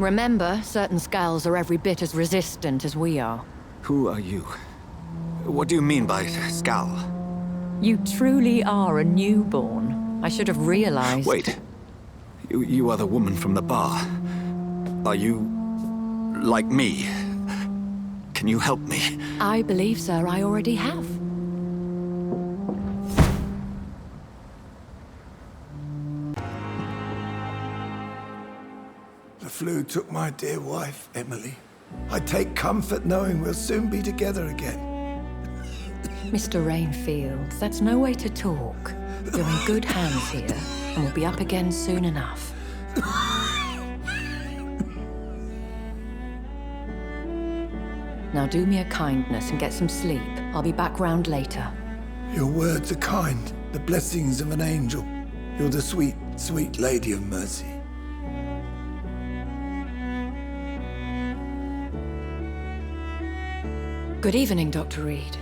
Remember, certain skulls are every bit as resistant as we are. Who are you? What do you mean by Skal? You truly are a newborn. I should have realized. Wait. You are the woman from the bar. Are you... like me? Can you help me? I believe, sir, I already have. The flu took my dear wife, Emily. I take comfort knowing we'll soon be together again. Mr. Rainfield, that's no way to talk. You're in good hands here, and we'll be up again soon enough. Now do me a kindness and get some sleep. I'll be back round later. Your words are kind, the blessings of an angel. You're the sweet, sweet Lady of Mercy. Good evening, Dr. Reed.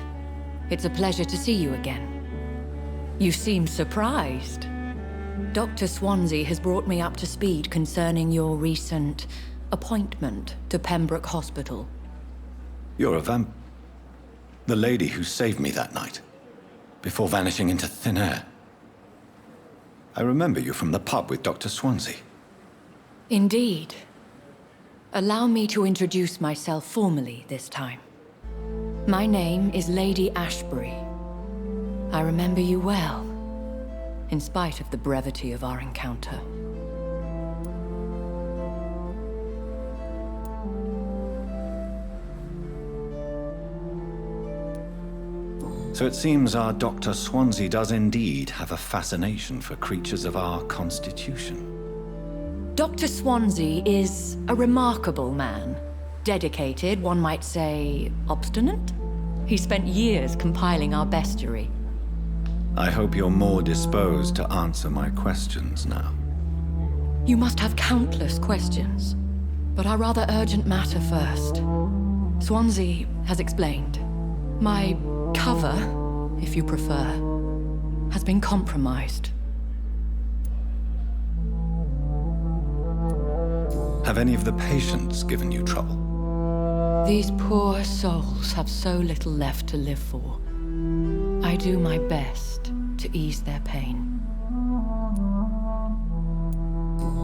It's a pleasure to see you again. You seem surprised. Dr. Swansea has brought me up to speed concerning your recent appointment to Pembroke Hospital. You're a the lady who saved me that night, before vanishing into thin air. I remember you from the pub with Dr. Swansea. Indeed. Allow me to introduce myself formally this time. My name is Lady Ashbury. I remember you well, in spite of the brevity of our encounter. So it seems our Dr. Swansea does indeed have a fascination for creatures of our constitution. Dr. Swansea is a remarkable man. Dedicated, one might say, obstinate? He spent years compiling our bestiary. I hope you're more disposed to answer my questions now. You must have countless questions, but our rather urgent matter first. Swansea has explained. My cover, if you prefer, has been compromised. Have any of the patients given you trouble? These poor souls have so little left to live for. I do my best to ease their pain.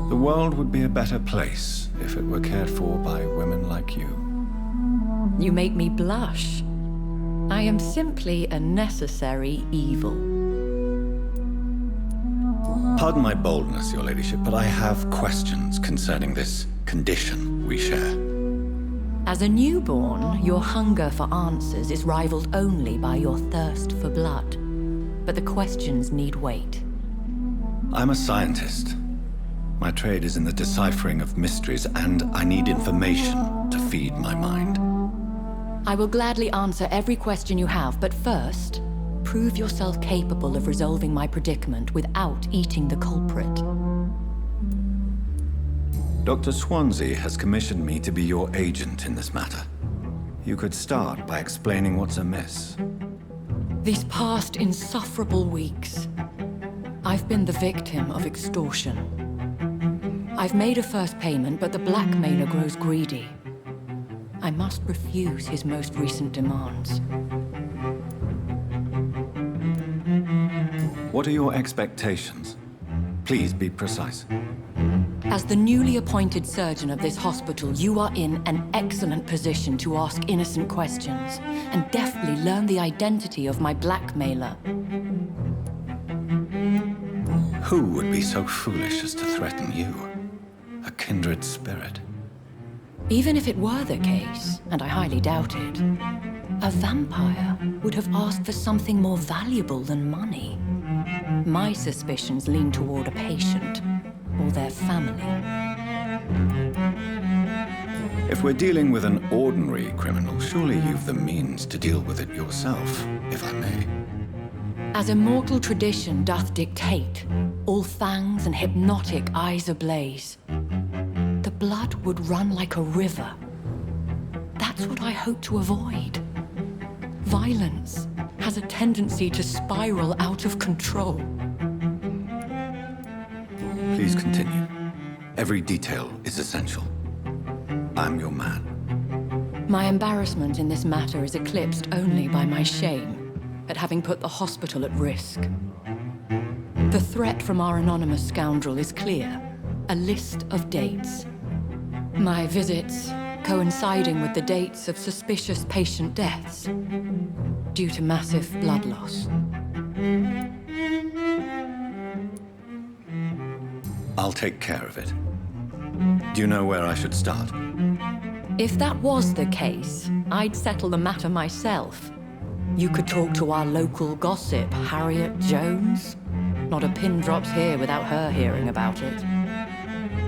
The world would be a better place if it were cared for by women like you. You make me blush. I am simply a necessary evil. Pardon my boldness, your ladyship, but I have questions concerning this condition we share. As a newborn, your hunger for answers is rivaled only by your thirst for blood. But the questions need wait. I'm a scientist. My trade is in the deciphering of mysteries, and I need information to feed my mind. I will gladly answer every question you have, but first, prove yourself capable of resolving my predicament without eating the culprit. Dr. Swansea has commissioned me to be your agent in this matter. You could start by explaining what's amiss. These past insufferable weeks, I've been the victim of extortion. I've made a first payment, but the blackmailer grows greedy. I must refuse his most recent demands. What are your expectations? Please be precise. As the newly appointed surgeon of this hospital, you are in an excellent position to ask innocent questions and deftly learn the identity of my blackmailer. Who would be so foolish as to threaten you? A kindred spirit. Even if it were the case, and I highly doubt it, a vampire would have asked for something more valuable than money. My suspicions lean toward a patient or their family. If we're dealing with an ordinary criminal, surely you've the means to deal with it yourself, if I may. As immortal tradition doth dictate, all fangs and hypnotic eyes ablaze, the blood would run like a river. That's what I hope to avoid. Violence has a tendency to spiral out of control. Please continue. Every detail is essential. I'm your man. My embarrassment in this matter is eclipsed only by my shame at having put the hospital at risk. The threat from our anonymous scoundrel is clear. A list of dates. My visits coinciding with the dates of suspicious patient deaths due to massive blood loss. I'll take care of it. Do you know where I should start? If that was the case, I'd settle the matter myself. You could talk to our local gossip, Harriet Jones. Not a pin drops here without her hearing about it.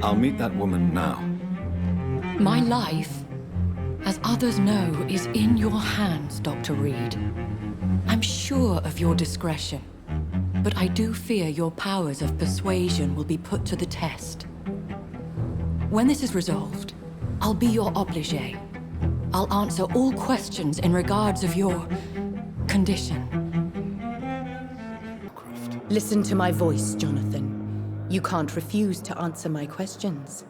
I'll meet that woman now. My life, as others know, is in your hands, Dr. Reed. I'm sure of your discretion, but I do fear your powers of persuasion will be put to the test. When this is resolved, I'll be your obligé. I'll answer all questions in regards of your condition. Listen to my voice, Jonathan. You can't refuse to answer my questions.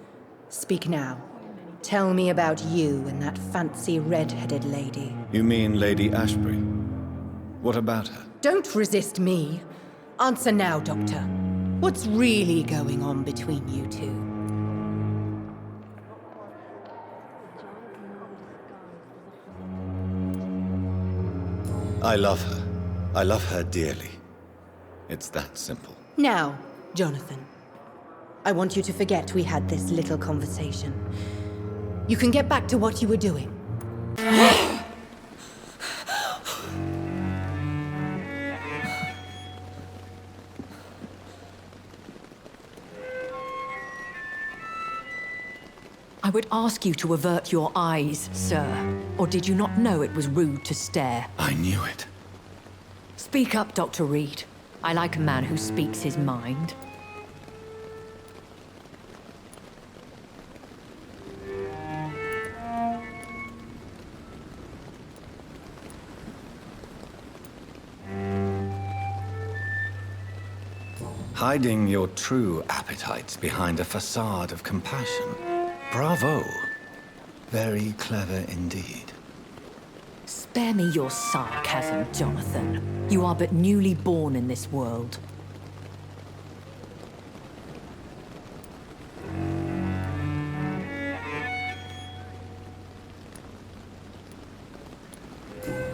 Speak now. Tell me about you and that fancy red-headed lady. You mean Lady Ashbury? What about her? Don't resist me. Answer now, Doctor. What's really going on between you two? I love her. I love her dearly. It's that simple. Now, Jonathan. I want you to forget we had this little conversation. You can get back to what you were doing. I would ask you to avert your eyes, sir. Or did you not know it was rude to stare? I knew it. Speak up, Dr. Reed. I like a man who speaks his mind. Hiding your true appetites behind a facade of compassion. Bravo. Very clever indeed. Spare me your sarcasm, Jonathan. You are but newly born in this world.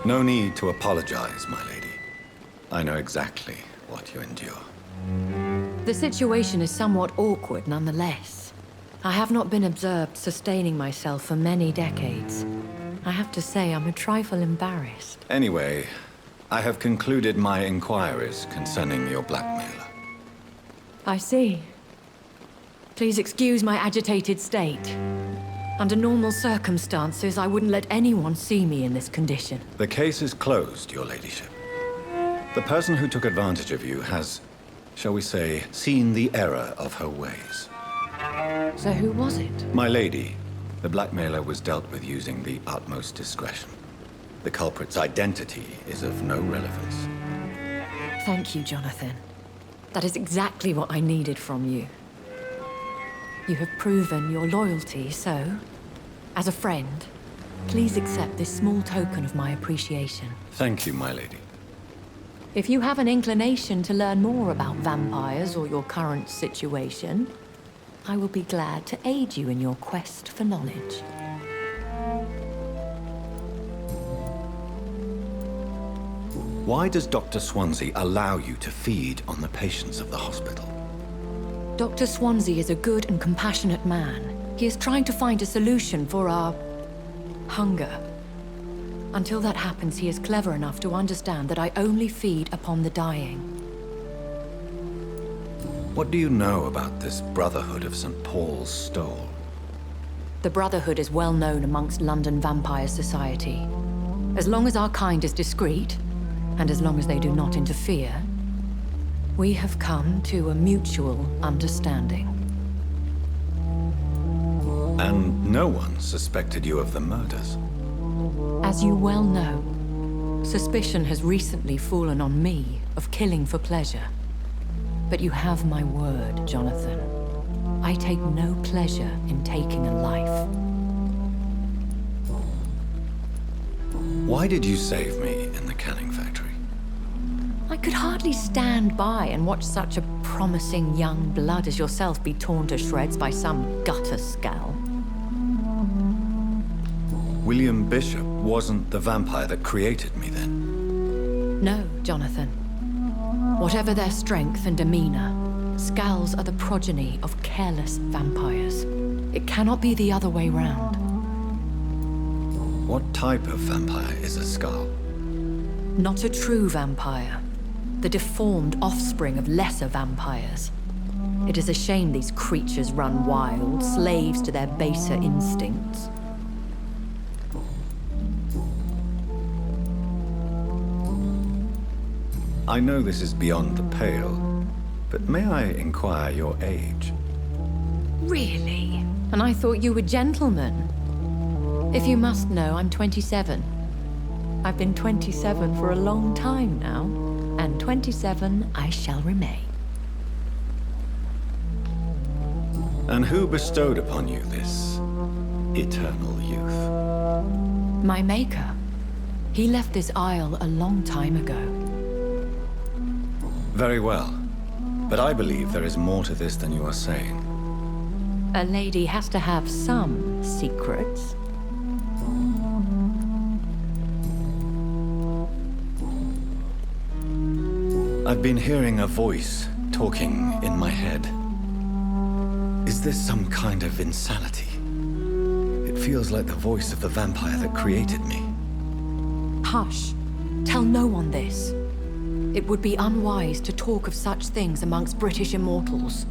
No need to apologize, my lady. I know exactly what you endure. The situation is somewhat awkward nonetheless. I have not been observed sustaining myself for many decades. I have to say I'm a trifle embarrassed. Anyway, I have concluded my inquiries concerning your blackmailer. I see. Please excuse my agitated state. Under normal circumstances, I wouldn't let anyone see me in this condition. The case is closed, your ladyship. The person who took advantage of you has, shall we say, seen the error of her ways. So who was it? My lady, the blackmailer was dealt with using the utmost discretion. The culprit's identity is of no relevance. Thank you, Jonathan. That is exactly what I needed from you. You have proven your loyalty, so, as a friend, please accept this small token of my appreciation. Thank you, my lady. If you have an inclination to learn more about vampires or your current situation, I will be glad to aid you in your quest for knowledge. Why does Dr. Swansea allow you to feed on the patients of the hospital? Dr. Swansea is a good and compassionate man. He is trying to find a solution for our hunger. Until that happens, he is clever enough to understand that I only feed upon the dying. What do you know about this Brotherhood of St. Paul's Stole? The Brotherhood is well known amongst London Vampire Society. As long as our kind is discreet, and as long as they do not interfere, we have come to a mutual understanding. And no one suspected you of the murders. As you well know, suspicion has recently fallen on me of killing for pleasure. But you have my word, Jonathan. I take no pleasure in taking a life. Why did you save me in the canning factory? I could hardly stand by and watch such a promising young blood as yourself be torn to shreds by some gutter scowl. William Bishop wasn't the vampire that created me then? No, Jonathan. Whatever their strength and demeanor, Scowls are the progeny of careless vampires. It cannot be the other way round. What type of vampire is a Scowl? Not a true vampire. The deformed offspring of lesser vampires. It is a shame these creatures run wild, slaves to their baser instincts. I know this is beyond the pale, but may I inquire your age? Really? And I thought you were gentlemen. If you must know, I'm 27. I've been 27 for a long time now, and 27 I shall remain. And who bestowed upon you this eternal youth? My maker. He left this isle a long time ago. Very well. But I believe there is more to this than you are saying. A lady has to have some secrets. I've been hearing a voice talking in my head. Is this some kind of insanity? It feels like the voice of the vampire that created me. Hush. Tell no one this. It would be unwise to talk of such things amongst British immortals.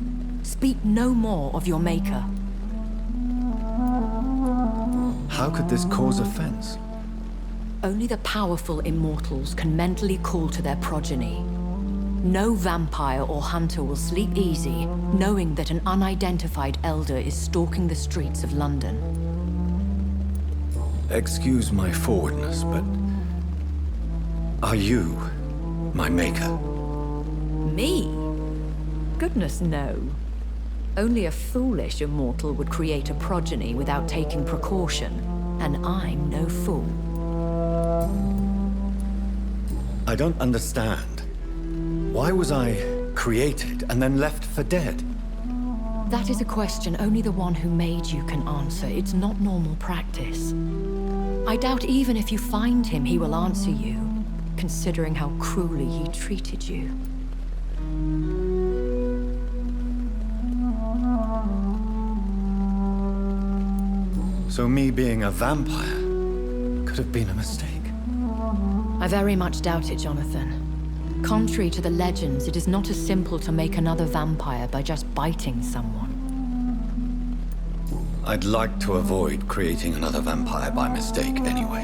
Speak no more of your maker. How could this cause offense? Only the powerful immortals can mentally call to their progeny. No vampire or hunter will sleep easy, knowing that an unidentified elder is stalking the streets of London. Excuse my forwardness, but are you my maker? Me? Goodness, no. Only a foolish immortal would create a progeny without taking precaution, and I'm no fool. I don't understand. Why was I created and then left for dead? That is a question only the one who made you can answer. It's not normal practice. I doubt even if you find him, he will answer you, considering how cruelly he treated you. So me being a vampire could have been a mistake. I very much doubt it, Jonathan. Contrary to the legends, it is not as simple to make another vampire by just biting someone. I'd like to avoid creating another vampire by mistake anyway.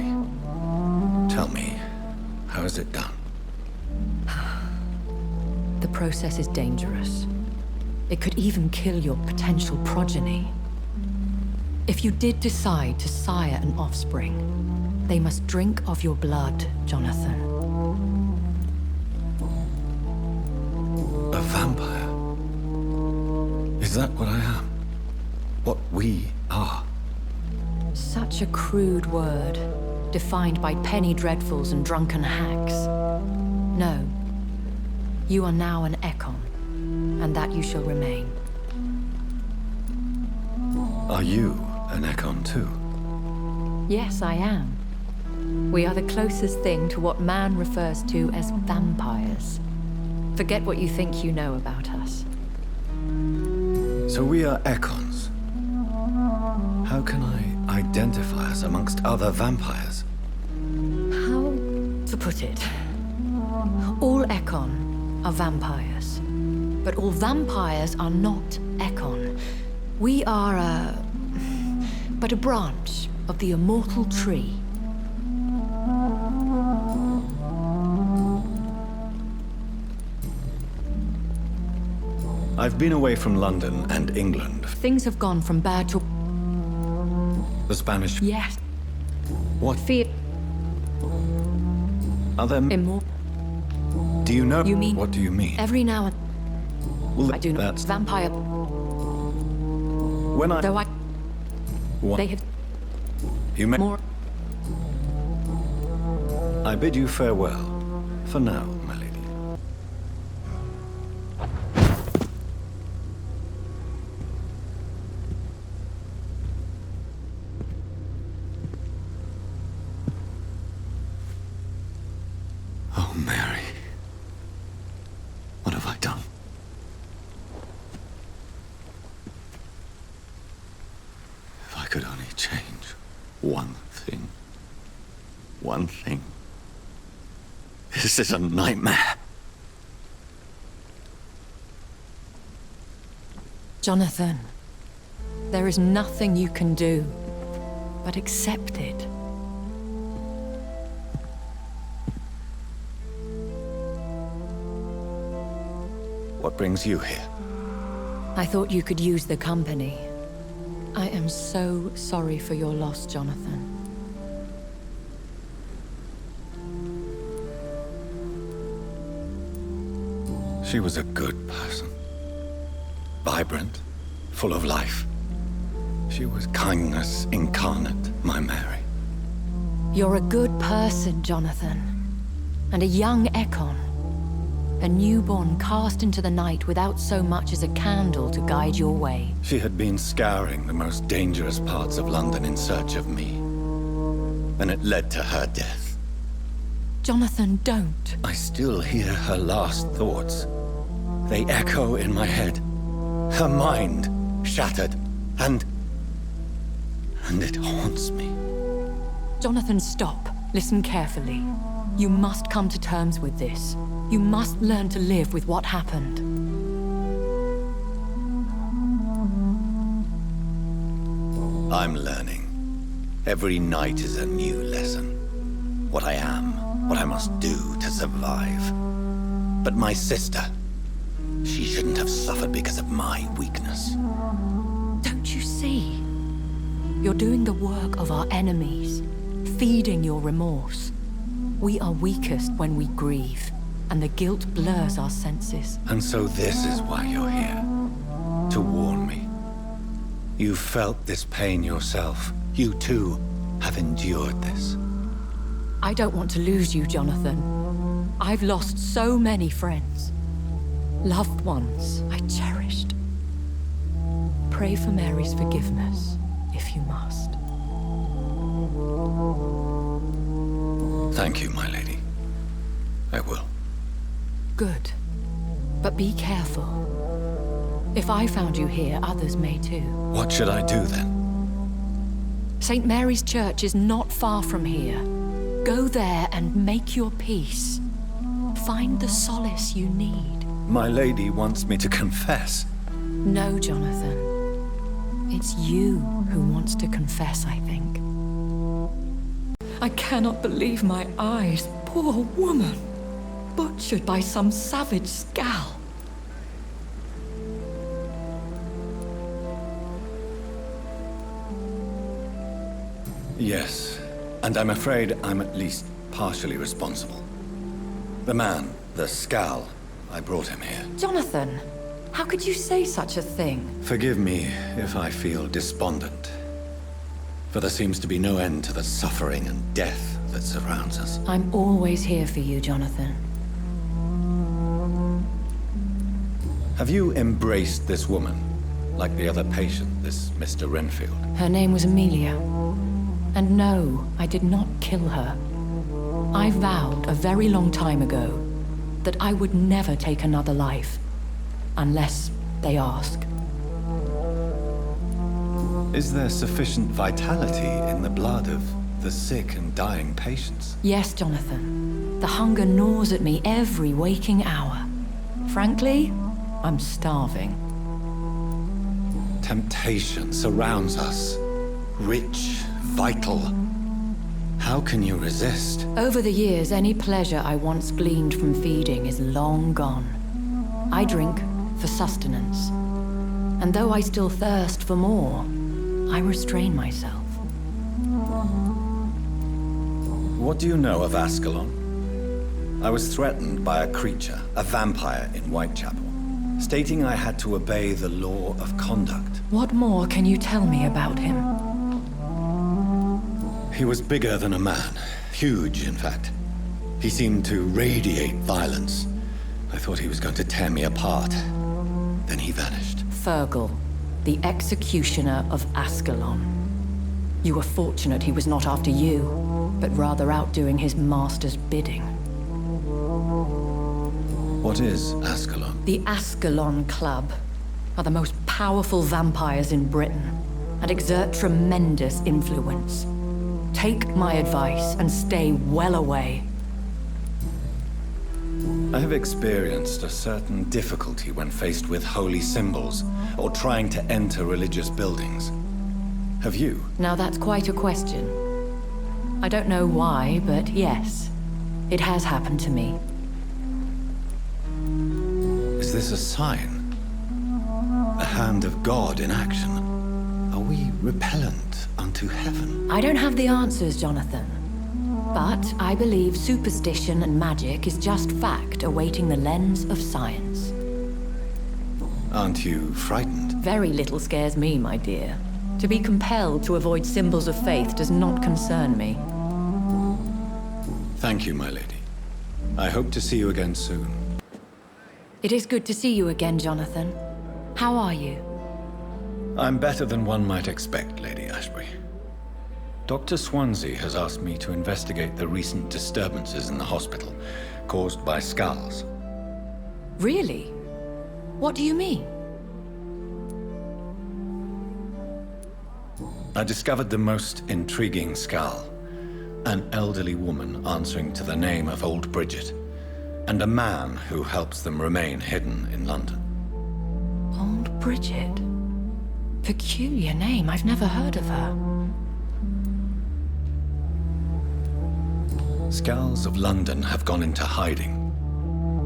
Tell me, how is it done? The process is dangerous. It could even kill your potential progeny. If you did decide to sire an offspring, they must drink of your blood, Jonathan. A vampire? Is that what I am? What we are? Such a crude word, defined by penny dreadfuls and drunken hacks. No. You are now an Ekon, and that you shall remain. Are you an Ekon too? Yes, I am. We are the closest thing to what man refers to as vampires. Forget what you think you know about us. So we are Ekons. How can I identify us amongst other vampires? How to put it? All Ekon are vampires. But all vampires are not Ekon. We are but a branch of the immortal tree. I've been away from London and England. Things have gone from bad to... The Spanish... Yes. What? Fear... Are there... Immortal... Do you know... You mean... What do you mean? Every now and... Well, I do not... that's... Vampire... When I... Though I... What? They have... You may... More... I bid you farewell. For now, my lady. Oh, Mary. What have I done? If I could only change one thing. One thing. This is a nightmare. Jonathan, there is nothing you can do but accept it. What brings you here? I thought you could use the company. I am so sorry for your loss, Jonathan. She was a good person. Vibrant, full of life. She was kindness incarnate, my Mary. You're a good person, Jonathan. And a young Ekon. A newborn cast into the night without so much as a candle to guide your way. She had been scouring the most dangerous parts of London in search of me. And it led to her death. Jonathan, don't. I still hear her last thoughts. They echo in my head. Her mind shattered, and it haunts me. Jonathan, stop. Listen carefully. You must come to terms with this. You must learn to live with what happened. I'm learning. Every night is a new lesson. What I am, what I must do to survive. But my sister, she shouldn't have suffered because of my weakness. Don't you see? You're doing the work of our enemies, feeding your remorse. We are weakest when we grieve, and the guilt blurs our senses. And so this is why you're here. To warn me. You've felt this pain yourself. You too have endured this. I don't want to lose you, Jonathan. I've lost so many friends. Loved ones I cherished. Pray for Mary's forgiveness, if you must. Thank you, my lady. I will. Good. But be careful. If I found you here, others may too. What should I do then? St. Mary's Church is not far from here. Go there and make your peace. Find the solace you need. My lady wants me to confess. No, Jonathan. It's you who wants to confess, I think. I cannot believe my eyes. Poor woman. Butchered by some savage scowl. Yes, and I'm afraid I'm at least partially responsible. The man, the scowl, I brought him here. Jonathan, how could you say such a thing? Forgive me if I feel despondent. For there seems to be no end to the suffering and death that surrounds us. I'm always here for you, Jonathan. Have you embraced this woman, like the other patient, this Mr. Renfield? Her name was Amelia. And no, I did not kill her. I vowed a very long time ago that I would never take another life, unless they ask. Is there sufficient vitality in the blood of the sick and dying patients? Yes, Jonathan. The hunger gnaws at me every waking hour. Frankly, I'm starving. Temptation surrounds us. Rich, vital. How can you resist? Over the years, any pleasure I once gleaned from feeding is long gone. I drink for sustenance. And though I still thirst for more, I restrain myself. What do you know of Ascalon? I was threatened by a creature, a vampire in Whitechapel, stating I had to obey the law of conduct. What more can you tell me about him? He was bigger than a man. Huge, in fact. He seemed to radiate violence. I thought he was going to tear me apart. Then he vanished. Fergal, the executioner of Ascalon. You were fortunate he was not after you, but rather out doing his master's bidding. What is Ascalon? The Ascalon Club are the most powerful vampires in Britain and exert tremendous influence. Take my advice and stay well away. I have experienced a certain difficulty when faced with holy symbols or trying to enter religious buildings. Have you? Now that's quite a question. I don't know why, but yes, it has happened to me. Is this a sign? A hand of God in action? Are we repellent unto heaven? I don't have the answers, Jonathan. But I believe superstition and magic is just fact awaiting the lens of science. Aren't you frightened? Very little scares me, my dear. To be compelled to avoid symbols of faith does not concern me. Thank you, my lady. I hope to see you again soon. It is good to see you again, Jonathan. How are you? I'm better than one might expect, Lady Ashbury. Dr. Swansea has asked me to investigate the recent disturbances in the hospital caused by skulls. Really? What do you mean? I discovered the most intriguing skull. An elderly woman answering to the name of Old Bridget, and a man who helps them remain hidden in London. Old Bridget? Peculiar name, I've never heard of her. Skulls of London have gone into hiding.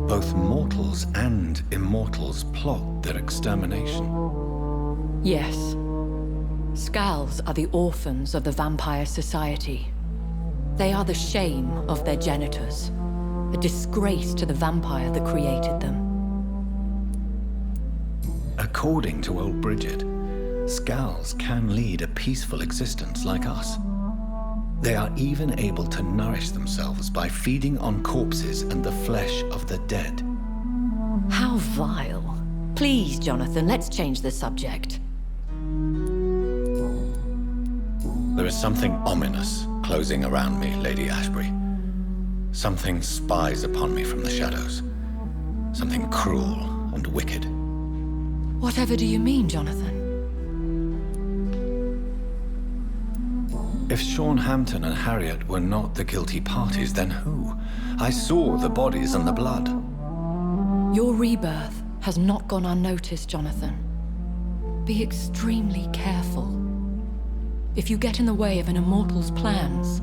Both mortals and immortals plot their extermination. Yes. Skulls are the orphans of the Vampire Society. They are the shame of their genitors, a disgrace to the vampire that created them. According to Old Bridget, skulls can lead a peaceful existence like us. They are even able to nourish themselves by feeding on corpses and the flesh of the dead. How vile. Please, Jonathan, let's change the subject. There is something ominous closing around me, Lady Ashbury. Something spies upon me from the shadows. Something cruel and wicked. Whatever do you mean, Jonathan? If Sean Hampton and Harriet were not the guilty parties, then who? I saw the bodies and the blood. Your rebirth has not gone unnoticed, Jonathan. Be extremely careful. If you get in the way of an immortal's plans...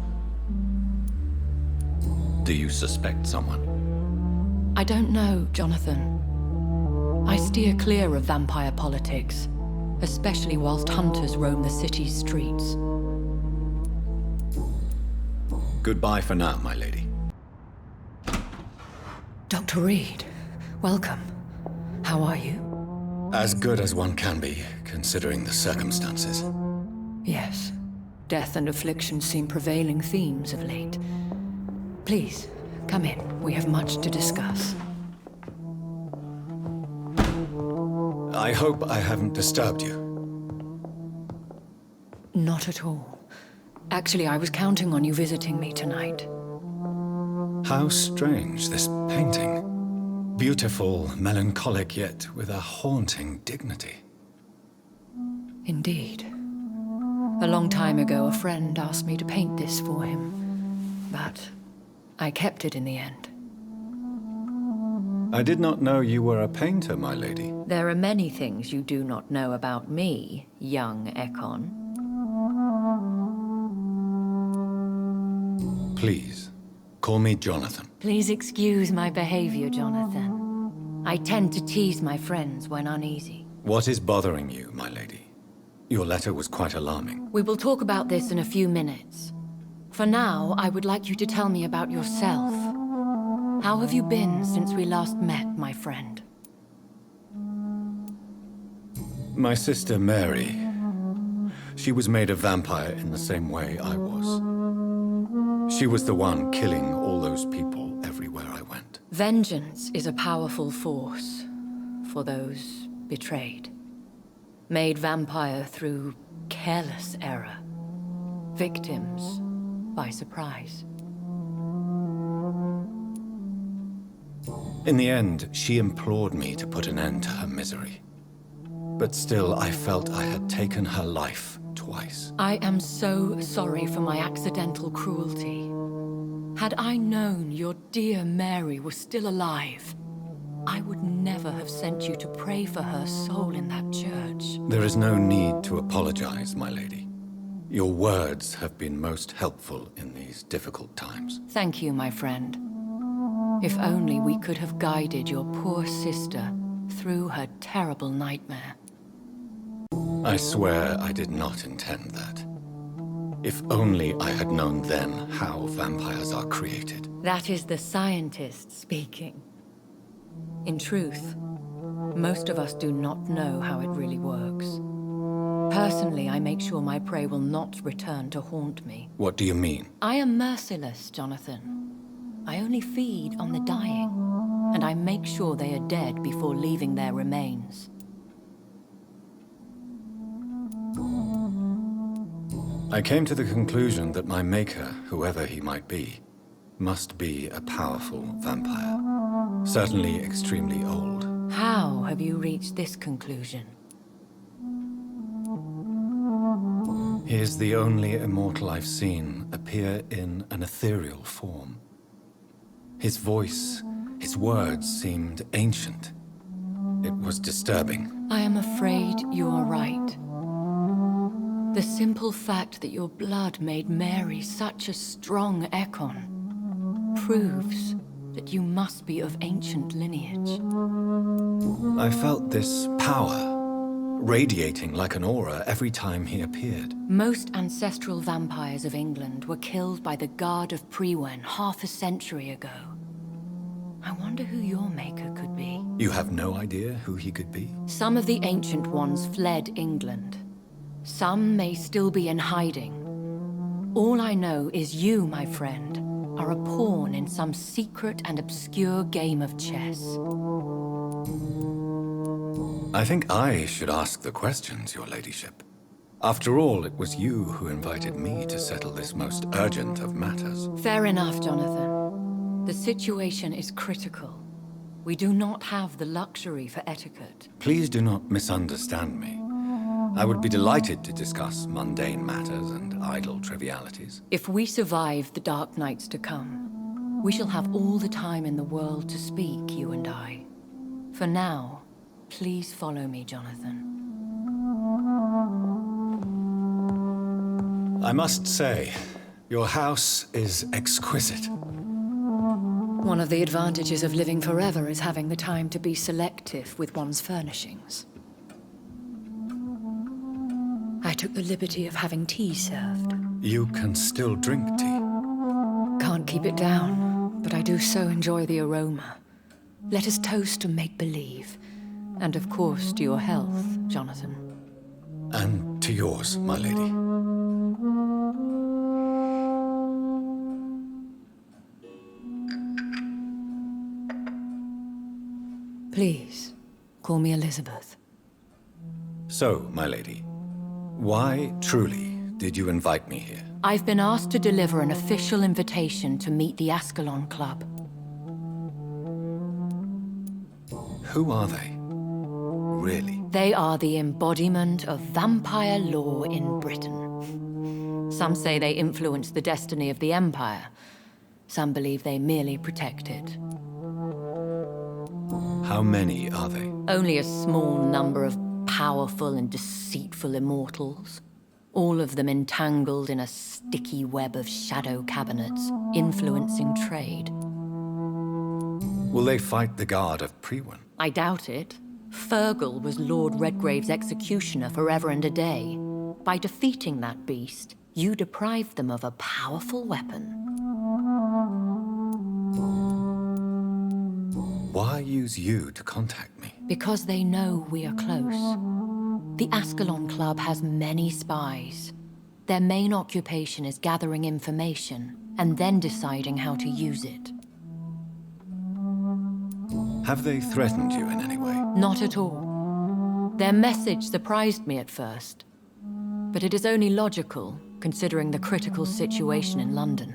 Do you suspect someone? I don't know, Jonathan. I steer clear of vampire politics, especially whilst hunters roam the city's streets. Goodbye for now, my lady. Dr. Reed, welcome. How are you? As good as one can be, considering the circumstances. Yes. Death and affliction seem prevailing themes of late. Please, come in. We have much to discuss. I hope I haven't disturbed you. Not at all. Actually, I was counting on you visiting me tonight. How strange, this painting. Beautiful, melancholic, yet with a haunting dignity. Indeed. A long time ago, a friend asked me to paint this for him, but I kept it in the end. I did not know you were a painter, my lady. There are many things you do not know about me, young Ekon. Please, call me Jonathan. Please excuse my behavior, Jonathan. I tend to tease my friends when uneasy. What is bothering you, my lady? Your letter was quite alarming. We will talk about this in a few minutes. For now, I would like you to tell me about yourself. How have you been since we last met, my friend? My sister Mary. She was made a vampire in the same way I was. She was the one killing all those people everywhere I went. Vengeance is a powerful force for those betrayed. Made vampire through careless error. Victims by surprise. In the end, she implored me to put an end to her misery. But still, I felt I had taken her life twice. I am so sorry for my accidental cruelty. Had I known your dear Mary was still alive, I would never have sent you to pray for her soul in that church. There is no need to apologize, my lady. Your words have been most helpful in these difficult times. Thank you, my friend. If only we could have guided your poor sister through her terrible nightmare. I swear I did not intend that. If only I had known then how vampires are created. That is the scientist speaking. In truth, most of us do not know how it really works. Personally, I make sure my prey will not return to haunt me. What do you mean? I am merciless, Jonathan. I only feed on the dying, and I make sure they are dead before leaving their remains. I came to the conclusion that my maker, whoever he might be, must be a powerful vampire. Certainly extremely old. How have you reached this conclusion? He is the only immortal I've seen appear in an ethereal form. His voice, his words seemed ancient. It was disturbing. I am afraid you are right. The simple fact that your blood made Mary such a strong Ekon proves that you must be of ancient lineage. I felt this power radiating like an aura every time he appeared. Most ancestral vampires of England were killed by the Guard of Priwen half a century ago. I wonder who your maker could be. You have no idea who he could be? Some of the ancient ones fled England. Some may still be in hiding. All I know is you, my friend, are a pawn in some secret and obscure game of chess. I think I should ask the questions, your ladyship. After all, it was you who invited me to settle this most urgent of matters. Fair enough, Jonathan. The situation is critical. We do not have the luxury for etiquette. Please do not misunderstand me. I would be delighted to discuss mundane matters and idle trivialities. If we survive the dark nights to come, we shall have all the time in the world to speak, you and I. For now, please follow me, Jonathan. I must say, your house is exquisite. One of the advantages of living forever is having the time to be selective with one's furnishings. I took the liberty of having tea served. You can still drink tea. Can't keep it down, but I do so enjoy the aroma. Let us toast to make-believe. And of course to your health, Jonathan. And to yours, my lady. Please, call me Elisabeth. So, my lady, why, truly, did you invite me here? I've been asked to deliver an official invitation to meet the Ascalon Club. Who are they? Really? They are the embodiment of vampire law in Britain. Some say they influence the destiny of the Empire. Some believe they merely protect it. How many are they? Only a small number of powerful and deceitful immortals. All of them entangled in a sticky web of shadow cabinets, influencing trade. Will they fight the Guard of Priwen? I doubt it. Fergal was Lord Redgrave's executioner forever and a day. By defeating that beast, you deprived them of a powerful weapon. Why use you to contact me? Because they know we are close. The Ascalon Club has many spies. Their main occupation is gathering information and then deciding how to use it. Have they threatened you in any way? Not at all. Their message surprised me at first, but it is only logical, considering the critical situation in London.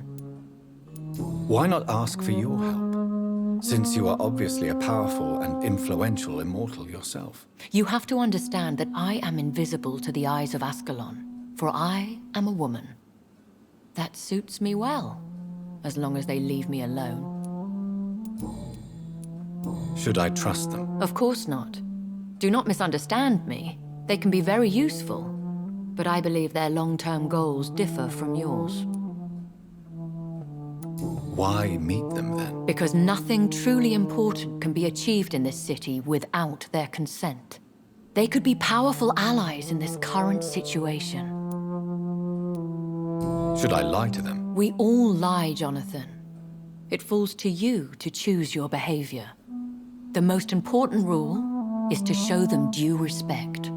Why not ask for your help, since you are obviously a powerful and influential immortal yourself? You have to understand that I am invisible to the eyes of Ascalon, for I am a woman. That suits me well, as long as they leave me alone. Should I trust them? Of course not. Do not misunderstand me. They can be very useful, but I believe their long-term goals differ from yours. Why meet them then? Because nothing truly important can be achieved in this city without their consent. They could be powerful allies in this current situation. Should I lie to them? We all lie, Jonathan. It falls to you to choose your behavior. The most important rule is to show them due respect.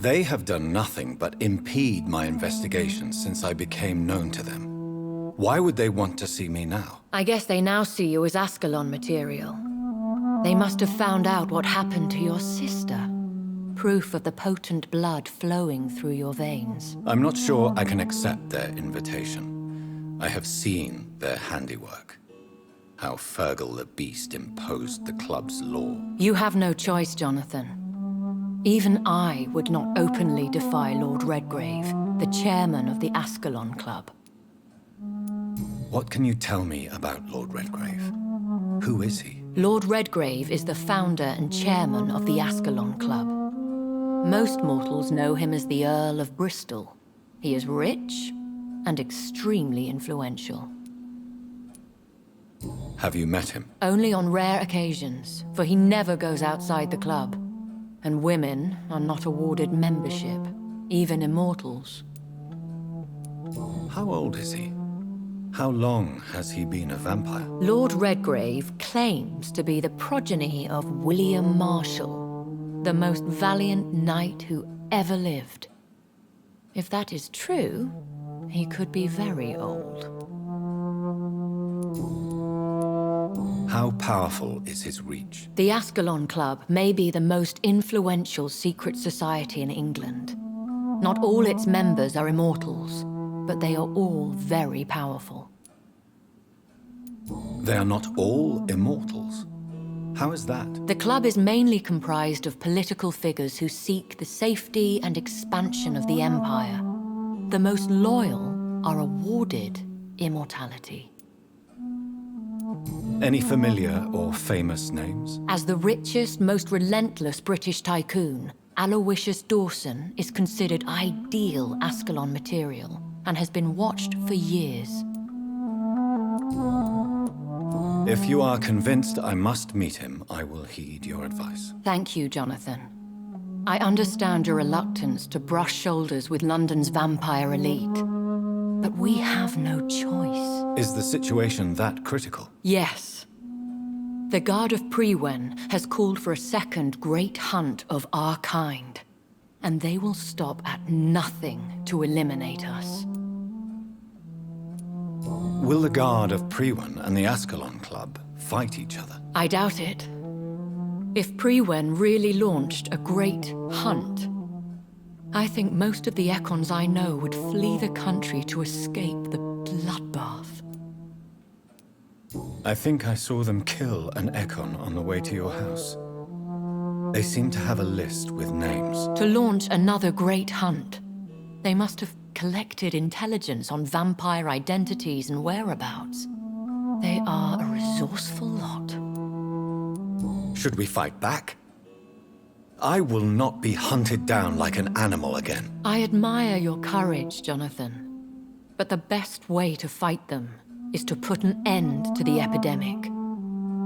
They have done nothing but impede my investigation since I became known to them. Why would they want to see me now? I guess they now see you as Ascalon material. They must have found out what happened to your sister. Proof of the potent blood flowing through your veins. I'm not sure I can accept their invitation. I have seen their handiwork. How Fergal the Beast imposed the club's law. You have no choice, Jonathan. Even I would not openly defy Lord Redgrave, the chairman of the Ascalon Club. What can you tell me about Lord Redgrave? Who is he? Lord Redgrave is the founder and chairman of the Ascalon Club. Most mortals know him as the Earl of Bristol. He is rich and extremely influential. Have you met him? Only on rare occasions, for he never goes outside the club. And women are not awarded membership, even immortals. How old is he? How long has he been a vampire? Lord Redgrave claims to be the progeny of William Marshall, the most valiant knight who ever lived. If that is true, he could be very old. How powerful is his reach? The Ascalon Club may be the most influential secret society in England. Not all its members are immortals, but they are all very powerful. They are not all immortals. How is that? The club is mainly comprised of political figures who seek the safety and expansion of the Empire. The most loyal are awarded immortality. Any familiar or famous names? As the richest, most relentless British tycoon, Aloysius Dawson is considered ideal Ascalon material and has been watched for years. If you are convinced I must meet him, I will heed your advice. Thank you, Jonathan. I understand your reluctance to brush shoulders with London's vampire elite, but we have no choice. Is the situation that critical? Yes. The Guard of Prewen has called for a second great hunt of our kind, and they will stop at nothing to eliminate us. Will the Guard of Prewen and the Ascalon Club fight each other? I doubt it. If Prewen really launched a great hunt, I think most of the Ekons I know would flee the country to escape the bloodbath. I think I saw them kill an Ekon on the way to your house. They seem to have a list with names. To launch another great hunt, they must have collected intelligence on vampire identities and whereabouts. They are a resourceful lot. Should we fight back? I will not be hunted down like an animal again. I admire your courage, Jonathan. But the best way to fight them is to put an end to the epidemic.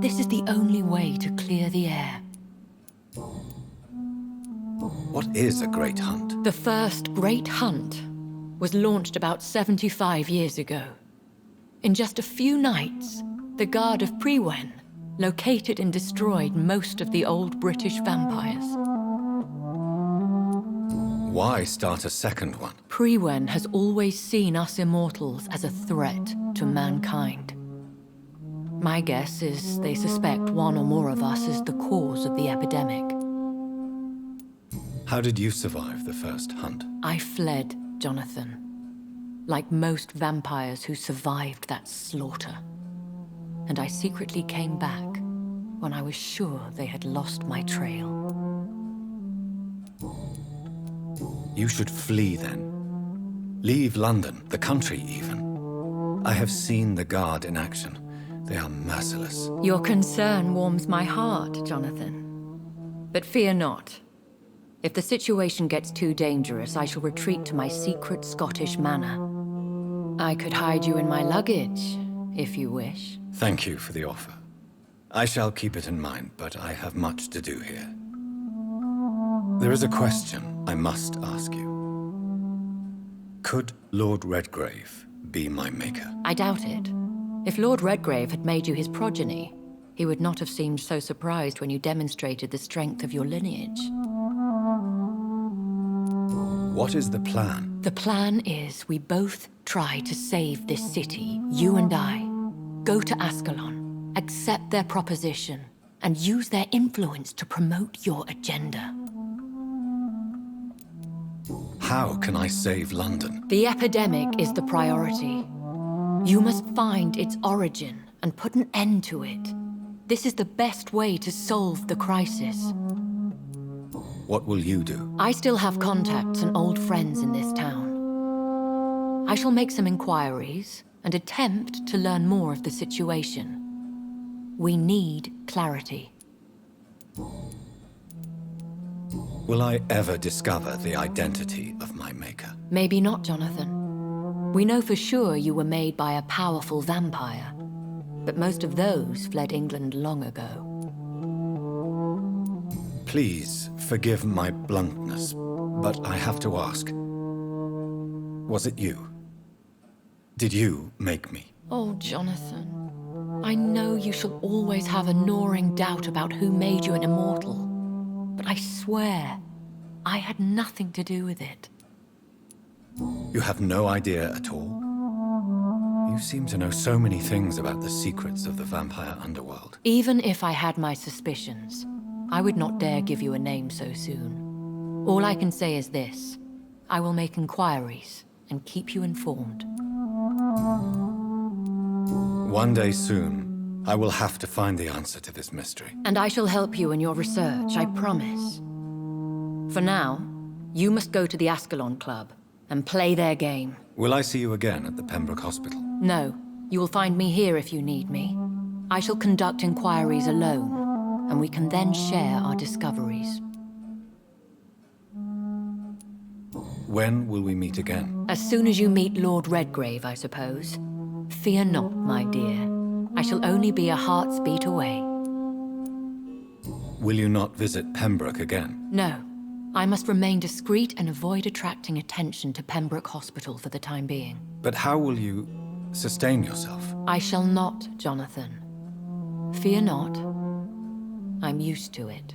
This is the only way to clear the air. What is a great hunt? The first great hunt was launched about 75 years ago. In just a few nights, the Guard of Prewen located and destroyed most of the old British vampires. Why start a second one? Priwen has always seen us immortals as a threat to mankind. My guess is they suspect one or more of us is the cause of the epidemic. How did you survive the first hunt? I fled, Jonathan. Like most vampires who survived that slaughter. And I secretly came back when I was sure they had lost my trail. You should flee then. Leave London, the country even. I have seen the Guard in action. They are merciless. Your concern warms my heart, Jonathan. But fear not. If the situation gets too dangerous, I shall retreat to my secret Scottish manor. I could hide you in my luggage, if you wish. Thank you for the offer. I shall keep it in mind, but I have much to do here. There is a question I must ask you. Could Lord Redgrave be my maker? I doubt it. If Lord Redgrave had made you his progeny, he would not have seemed so surprised when you demonstrated the strength of your lineage. What is the plan? The plan is we both try to save this city, you and I. Go to Ascalon, accept their proposition, and use their influence to promote your agenda. How can I save London? The epidemic is the priority. You must find its origin and put an end to it. This is the best way to solve the crisis. What will you do? I still have contacts and old friends in this town. I shall make some inquiries and attempt to learn more of the situation. We need clarity. Will I ever discover the identity of my maker? Maybe not, Jonathan. We know for sure you were made by a powerful vampire, but most of those fled England long ago. Please forgive my bluntness, but I have to ask. Was it you? Did you make me? Oh, Jonathan. I know you shall always have a gnawing doubt about who made you an immortal, but I swear, I had nothing to do with it. You have no idea at all? You seem to know so many things about the secrets of the vampire underworld. Even if I had my suspicions, I would not dare give you a name so soon. All I can say is this. I will make inquiries and keep you informed. One day soon, I will have to find the answer to this mystery. And I shall help you in your research, I promise. For now, you must go to the Ascalon Club and play their game. Will I see you again at the Pembroke Hospital? No, you will find me here if you need me. I shall conduct inquiries alone, and we can then share our discoveries. When will we meet again? As soon as you meet Lord Redgrave, I suppose. Fear not, my dear. I shall only be a heart's beat away. Will you not visit Pembroke again? No. I must remain discreet and avoid attracting attention to Pembroke Hospital for the time being. But how will you sustain yourself? I shall not, Jonathan. Fear not. I'm used to it.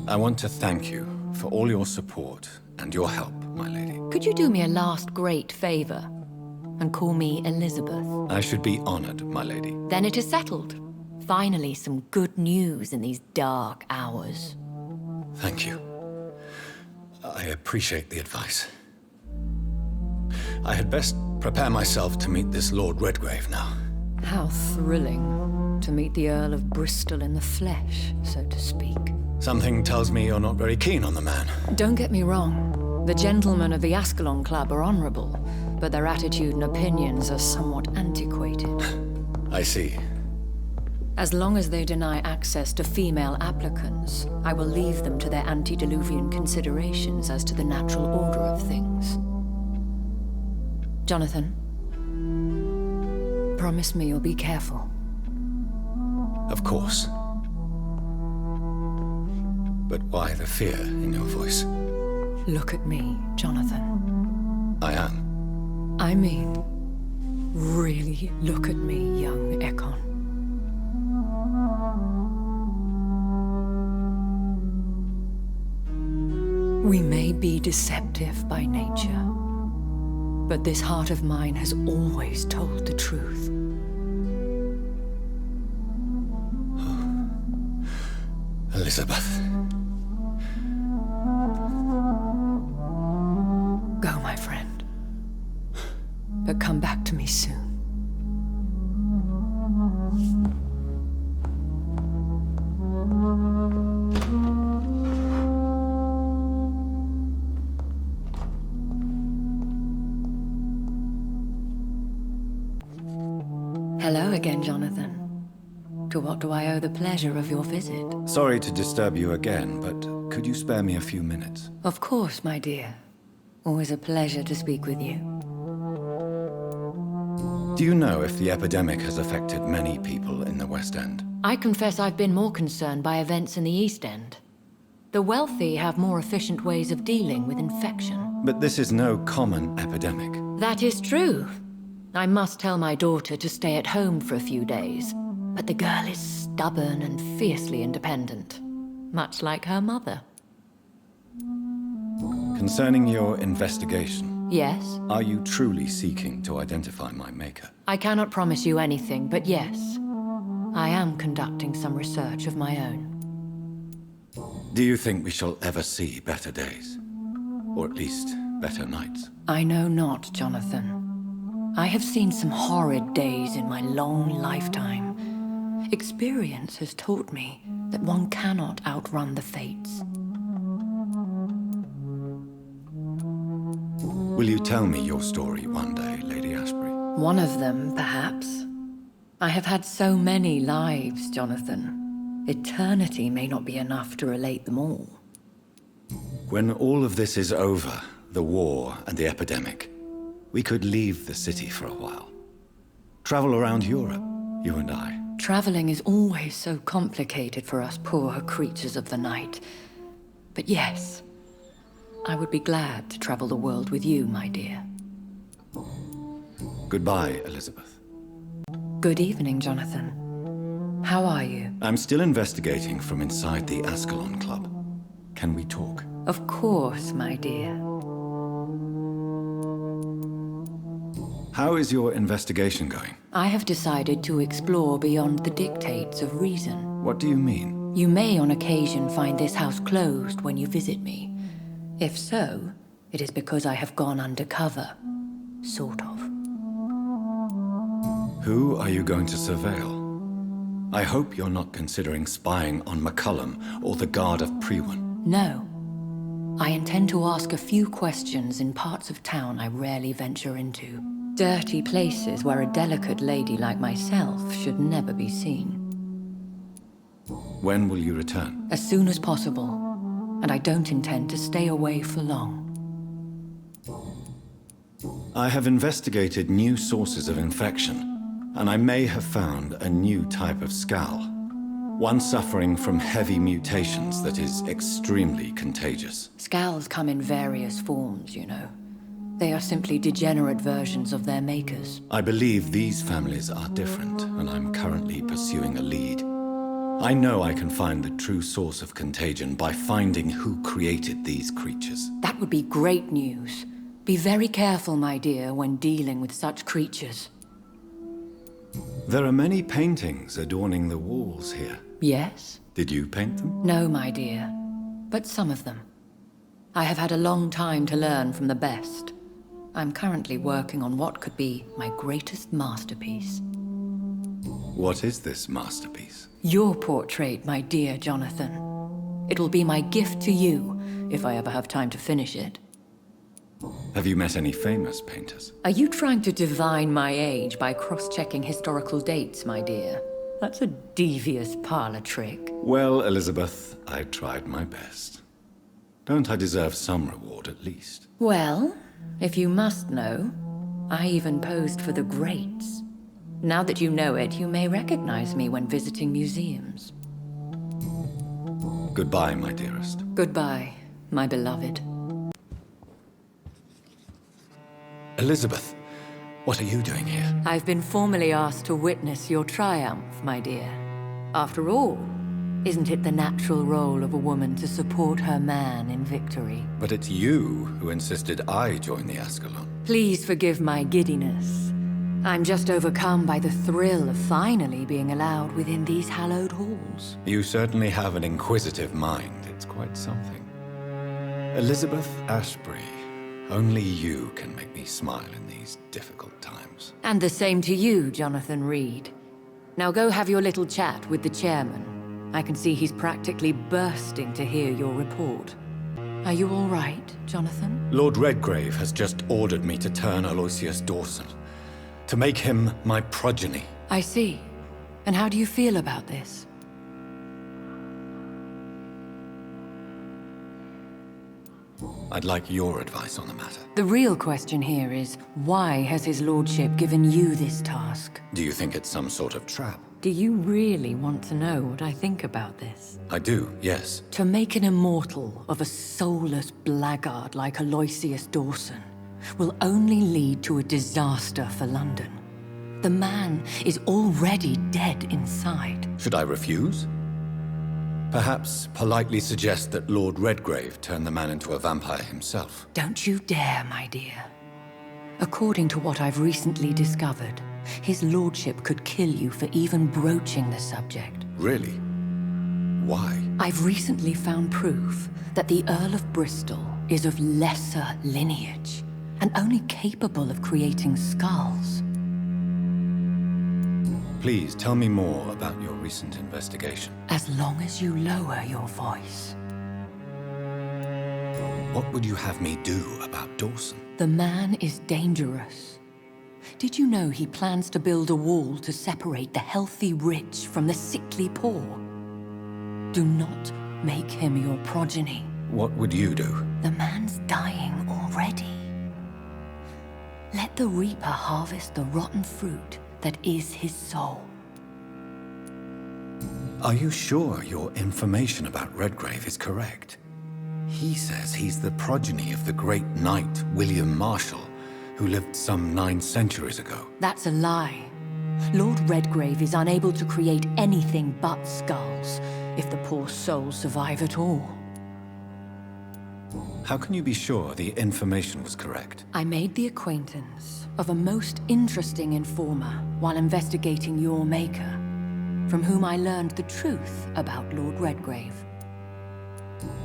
I want to thank you for all your support and your help, my lady. Could you do me a last great favor and call me Elisabeth? I should be honored, my lady. Then it is settled. Finally, some good news in these dark hours. Thank you. I appreciate the advice. I had best prepare myself to meet this Lord Redgrave now. How thrilling to meet the Earl of Bristol in the flesh, so to speak. Something tells me you're not very keen on the man. Don't get me wrong. The gentlemen of the Ascalon Club are honorable, but their attitude and opinions are somewhat antiquated. I see. As long as they deny access to female applicants, I will leave them to their antediluvian considerations as to the natural order of things. Jonathan, promise me you'll be careful. Of course. But why the fear in your voice? Look at me, Jonathan. I am. I mean, really look at me, young Ekon. We may be deceptive by nature, but this heart of mine has always told the truth. Elisabeth. Go, my friend. But come back to me soon. Hello again, Jonathan. To what do I owe the pleasure of your visit? Sorry to disturb you again, but could you spare me a few minutes? Of course, my dear. Always a pleasure to speak with you. Do you know if the epidemic has affected many people in the West End? I confess I've been more concerned by events in the East End. The wealthy have more efficient ways of dealing with infection. But this is no common epidemic. That is true. I must tell my daughter to stay at home for a few days, but the girl is stubborn and fiercely independent, much like her mother. Concerning your investigation, Yes? are you truly seeking to identify my maker? I cannot promise you anything, but yes, I am conducting some research of my own. Do you think we shall ever see better days? Or at least, better nights? I know not, Jonathan. I have seen some horrid days in my long lifetime. Experience has taught me that one cannot outrun the fates. Will you tell me your story one day, Lady Ashbury? One of them, perhaps. I have had so many lives, Jonathan. Eternity may not be enough to relate them all. When all of this is over, the war and the epidemic, we could leave the city for a while. Travel around Europe, you and I. Traveling is always so complicated for us poor creatures of the night. But yes, I would be glad to travel the world with you, my dear. Goodbye, Elisabeth. Good evening, Jonathan. How are you? I'm still investigating from inside the Ascalon Club. Can we talk? Of course, my dear. How is your investigation going? I have decided to explore beyond the dictates of reason. What do you mean? You may on occasion find this house closed when you visit me. If so, it is because I have gone undercover. Sort of. Who are you going to surveil? I hope you're not considering spying on McCullum or the Guard of Priwen. No. I intend to ask a few questions in parts of town I rarely venture into. Dirty places where a delicate lady like myself should never be seen. When will you return? As soon as possible, and I don't intend to stay away for long. I have investigated new sources of infection, and I may have found a new type of scowl. One suffering from heavy mutations that is extremely contagious. Scowls come in various forms, you know. They are simply degenerate versions of their makers. I believe these families are different, and I'm currently pursuing a lead. I know I can find the true source of contagion by finding who created these creatures. That would be great news. Be very careful, my dear, when dealing with such creatures. There are many paintings adorning the walls here. Yes? Did you paint them? No, my dear. But some of them. I have had a long time to learn from the best. I'm currently working on what could be my greatest masterpiece. What is this masterpiece? Your portrait, my dear Jonathan. It will be my gift to you, if I ever have time to finish it. Have you met any famous painters? Are you trying to divine my age by cross-checking historical dates, my dear? That's a devious parlor trick. Well, Elisabeth, I tried my best. Don't I deserve some reward at least? Well, if you must know, I even posed for the greats. Now that you know it, you may recognize me when visiting museums. Goodbye, my dearest. Goodbye, my beloved. Elisabeth, what are you doing here? I've been formally asked to witness your triumph, my dear. After all, Isn't it the natural role of a woman to support her man in victory? But it's you who insisted I join the Ascalon. Please forgive my giddiness. I'm just overcome by the thrill of finally being allowed within these hallowed halls. You certainly have an inquisitive mind. It's quite something. Elisabeth Ashbury, only you can make me smile in these difficult times. And the same to you, Jonathan Reed. Now go have your little chat with the chairman. I can see he's practically bursting to hear your report. Are you all right, Jonathan? Lord Redgrave has just ordered me to turn Aloysius Dawson, to make him my progeny. I see. And how do you feel about this? I'd like your advice on the matter. The real question here is, why has his lordship given you this task? Do you think it's some sort of trap? Do you really want to know what I think about this? I do, yes. To make an immortal of a soulless blackguard like Aloysius Dawson will only lead to a disaster for London. The man is already dead inside. Should I refuse? Perhaps politely suggest that Lord Redgrave turn the man into a vampire himself. Don't you dare, my dear. According to what I've recently discovered, his lordship could kill you for even broaching the subject. Really? Why? I've recently found proof that the Earl of Bristol is of lesser lineage and only capable of creating skulls. Please tell me more about your recent investigation. As long as you lower your voice. What would you have me do about Dawson? The man is dangerous. Did you know he plans to build a wall to separate the healthy rich from the sickly poor? Do not make him your progeny. What would you do? The man's dying already. Let the reaper harvest the rotten fruit that is his soul. Are you sure your information about Redgrave is correct? He says he's the progeny of the great knight William Marshall, who lived some 9 centuries ago. That's a lie. Lord Redgrave is unable to create anything but skulls, if the poor souls survive at all. How can you be sure the information was correct? I made the acquaintance of a most interesting informer while investigating your maker, from whom I learned the truth about Lord Redgrave.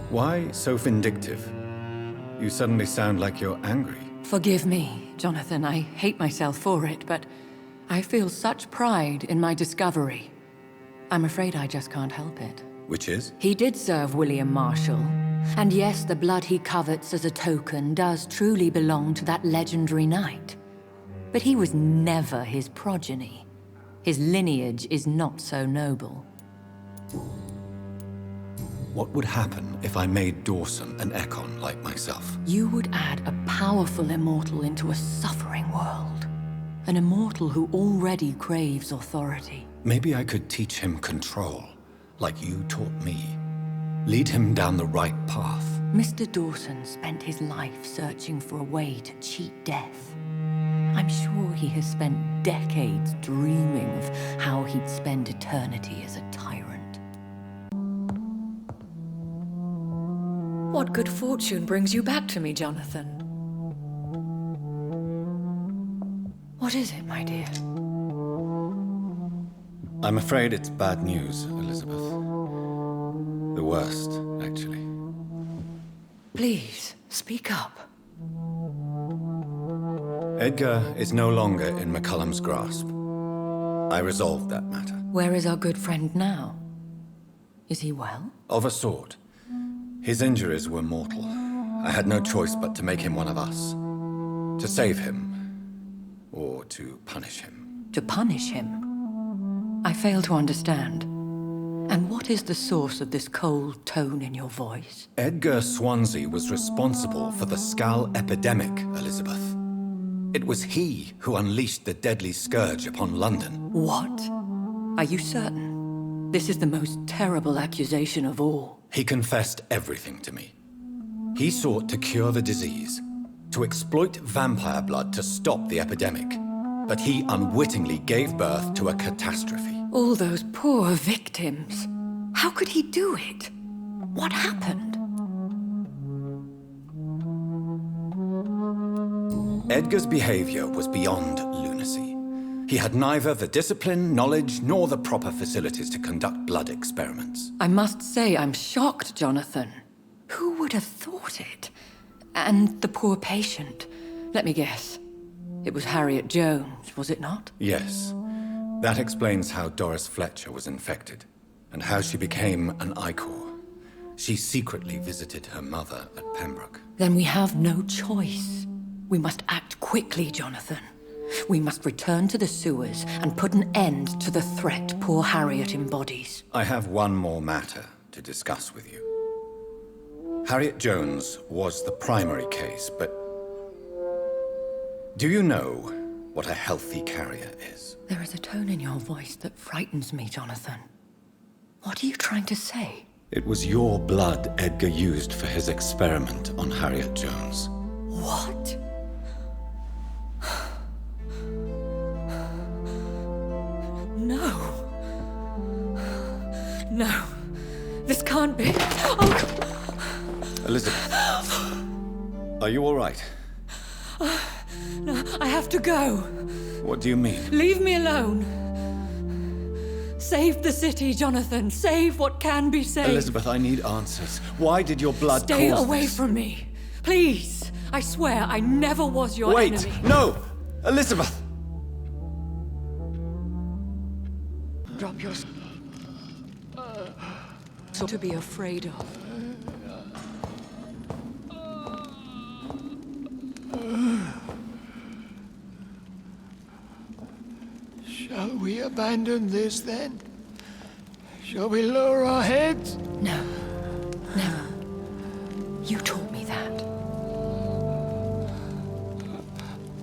Why so vindictive? You suddenly sound like you're angry. Forgive me, Jonathan. I hate myself for it, but I feel such pride in my discovery. I'm afraid I just can't help it. Which is? He did serve William Marshall. And yes, the blood he covets as a token does truly belong to that legendary knight. But he was never his progeny. His lineage is not so noble. What would happen if I made Dawson an Ekon like myself? You would add a powerful immortal into a suffering world. An immortal who already craves authority. Maybe I could teach him control, like you taught me. Lead him down the right path. Mr. Dawson spent his life searching for a way to cheat death. I'm sure he has spent decades dreaming of how he'd spend eternity as a tyrant. What good fortune brings you back to me, Jonathan? What is it, my dear? I'm afraid it's bad news, Elisabeth. The worst, actually. Please, speak up. Edgar is no longer in McCullum's grasp. I resolved that matter. Where is our good friend now? Is he well? Of a sort. His injuries were mortal. I had no choice but to make him one of us. To save him, or to punish him. To punish him? I fail to understand. And what is the source of this cold tone in your voice? Edgar Swansea was responsible for the Skull epidemic, Elisabeth. It was he who unleashed the deadly scourge upon London. What? Are you certain? This is the most terrible accusation of all. He confessed everything to me. He sought to cure the disease, to exploit vampire blood to stop the epidemic. But he unwittingly gave birth to a catastrophe. All those poor victims. How could he do it? What happened? Edgar's behavior was beyond lunacy. He had neither the discipline, knowledge, nor the proper facilities to conduct blood experiments. I must say I'm shocked, Jonathan. Who would have thought it? And the poor patient. Let me guess. It was Harriet Jones, was it not? Yes. That explains how Doris Fletcher was infected, and how she became an Ichor. She secretly visited her mother at Pembroke. Then we have no choice. We must act quickly, Jonathan. We must return to the sewers and put an end to the threat poor Harriet embodies. I have one more matter to discuss with you. Harriet Jones was the primary case, but do you know what a healthy carrier is? There is a tone in your voice that frightens me, Jonathan. What are you trying to say? It was your blood Edgar used for his experiment on Harriet Jones. What? No. No. This can't be. Oh. Elizabeth, are you all right? No, I have to go. What do you mean? Leave me alone. Save the city, Jonathan. Save what can be saved. Elizabeth, I need answers. Why did your blood Stay cause away this? from me. Please. I swear I never was your Wait! enemy. No! Elizabeth! Drop your... So to be afraid of. Shall we abandon this then? Shall we lower our heads? No. Never. You taught me that.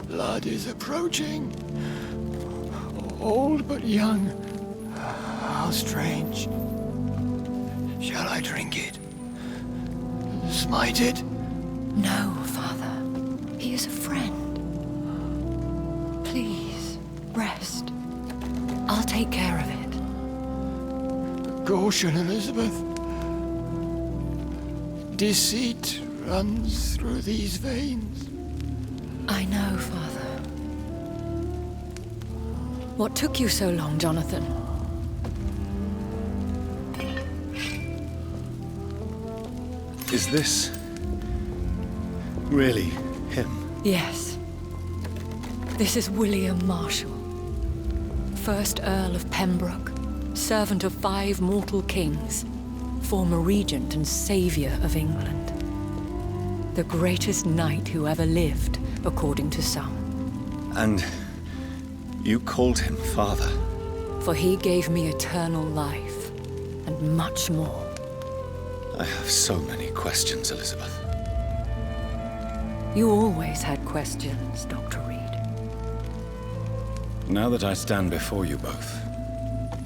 Blood is approaching. Old but young. How strange. Shall I drink it? Smite it? No, Father. He is a friend. Please, rest. I'll take care of it. Caution, Elisabeth. Deceit runs through these veins. I know, Father. What took you so long, Jonathan? Is this really him? Yes. This is William Marshall, 1st Earl of Pembroke, servant of 5 mortal kings, former regent and savior of England. The greatest knight who ever lived, according to some. And you called him father? For he gave me eternal life, and much more. I have so many questions, Elisabeth. You always had questions, Dr. Reed. Now that I stand before you both,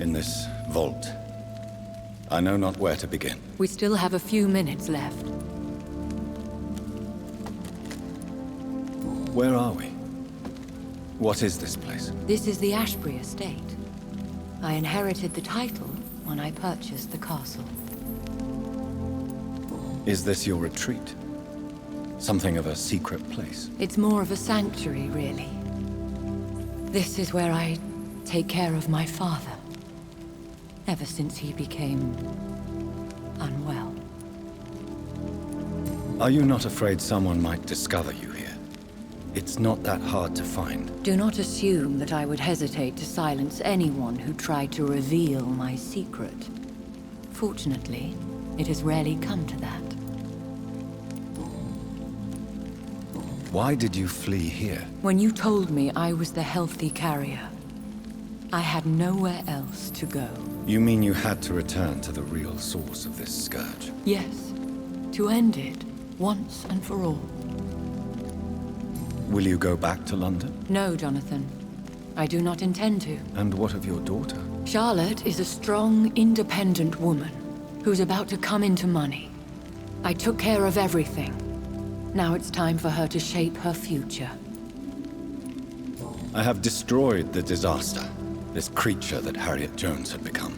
in this vault, I know not where to begin. We still have a few minutes left. Where are we? What is this place? This is the Ashbury estate. I inherited the title when I purchased the castle. Is this your retreat? Something of a secret place? It's more of a sanctuary, really. This is where I take care of my father. Ever since he became unwell. Are you not afraid someone might discover you here? It's not that hard to find. Do not assume that I would hesitate to silence anyone who tried to reveal my secret. Fortunately, it has rarely come to that. Why did you flee here? When you told me I was the healthy carrier, I had nowhere else to go. You mean you had to return to the real source of this scourge? Yes, to end it, once and for all. Will you go back to London? No, Jonathan. I do not intend to. And what of your daughter? Charlotte is a strong, independent woman who's about to come into money. I took care of everything. Now it's time for her to shape her future. I have destroyed the disaster, this creature that Harriet Jones had become.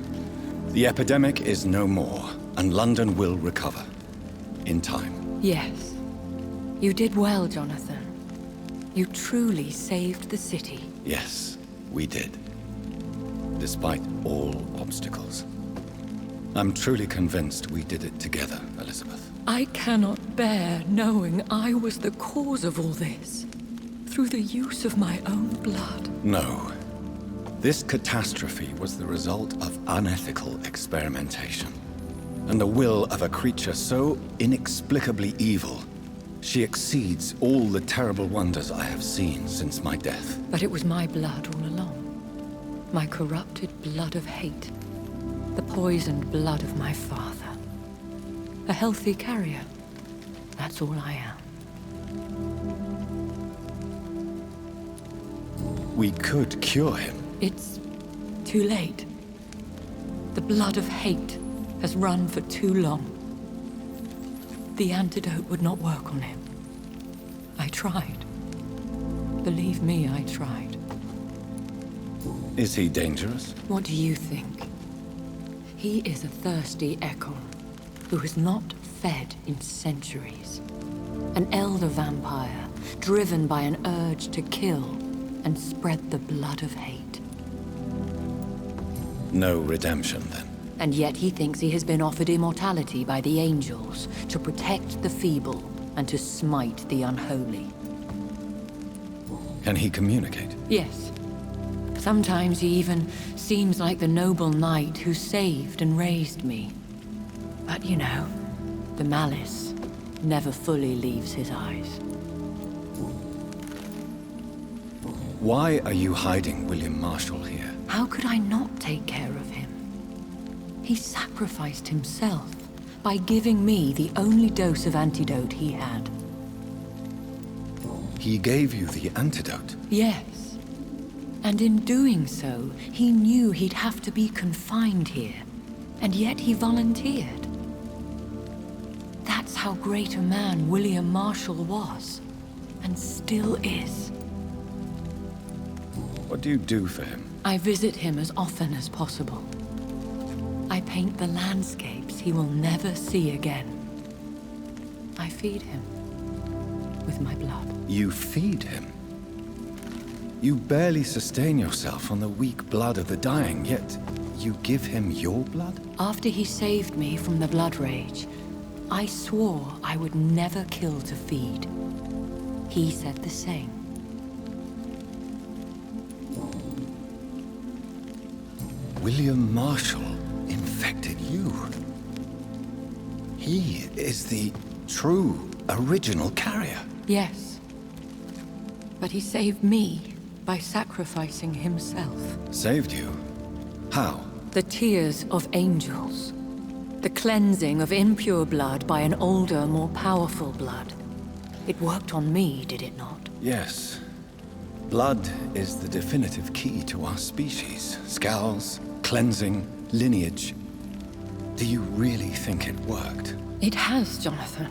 The epidemic is no more, and London will recover. In time. Yes. You did well, Jonathan. You truly saved the city. Yes, we did. Despite all obstacles. I'm truly convinced we did it together, Elisabeth. I cannot bear knowing I was the cause of all this. Through the use of my own blood. No. This catastrophe was the result of unethical experimentation. And the will of a creature so inexplicably evil, she exceeds all the terrible wonders I have seen since my death. But it was my blood all along. My corrupted blood of hate. The poisoned blood of my father. A healthy carrier. That's all I am. We could cure him. It's too late. The blood of hate has run for too long. The antidote would not work on him. I tried. Believe me, I tried. Is he dangerous? What do you think? He is a thirsty echo who has not fed in centuries. An elder vampire, driven by an urge to kill and spread the blood of hate. No redemption, then. And yet he thinks he has been offered immortality by the angels to protect the feeble and to smite the unholy. Can he communicate? Yes. Sometimes he even seems like the noble knight who saved and raised me. But you know, the malice never fully leaves his eyes. Why are you hiding William Marshall here? How could I not take care of him? He sacrificed himself by giving me the only dose of antidote he had. He gave you the antidote? Yes. And in doing so, he knew he'd have to be confined here. And yet he volunteered. That's how great a man William Marshall was. And still is. What do you do for him? I visit him as often as possible. I paint the landscapes he will never see again. I feed him with my blood. You feed him? You barely sustain yourself on the weak blood of the dying, yet you give him your blood? After he saved me from the blood rage, I swore I would never kill to feed. He said the same. William Marshall infected you. He is the true, original carrier. Yes. But he saved me by sacrificing himself. Saved you? How? The tears of angels. The cleansing of impure blood by an older, more powerful blood. It worked on me, did it not? Yes. Blood is the definitive key to our species. Scowls, cleansing, lineage. Do you really think it worked? It has, Jonathan.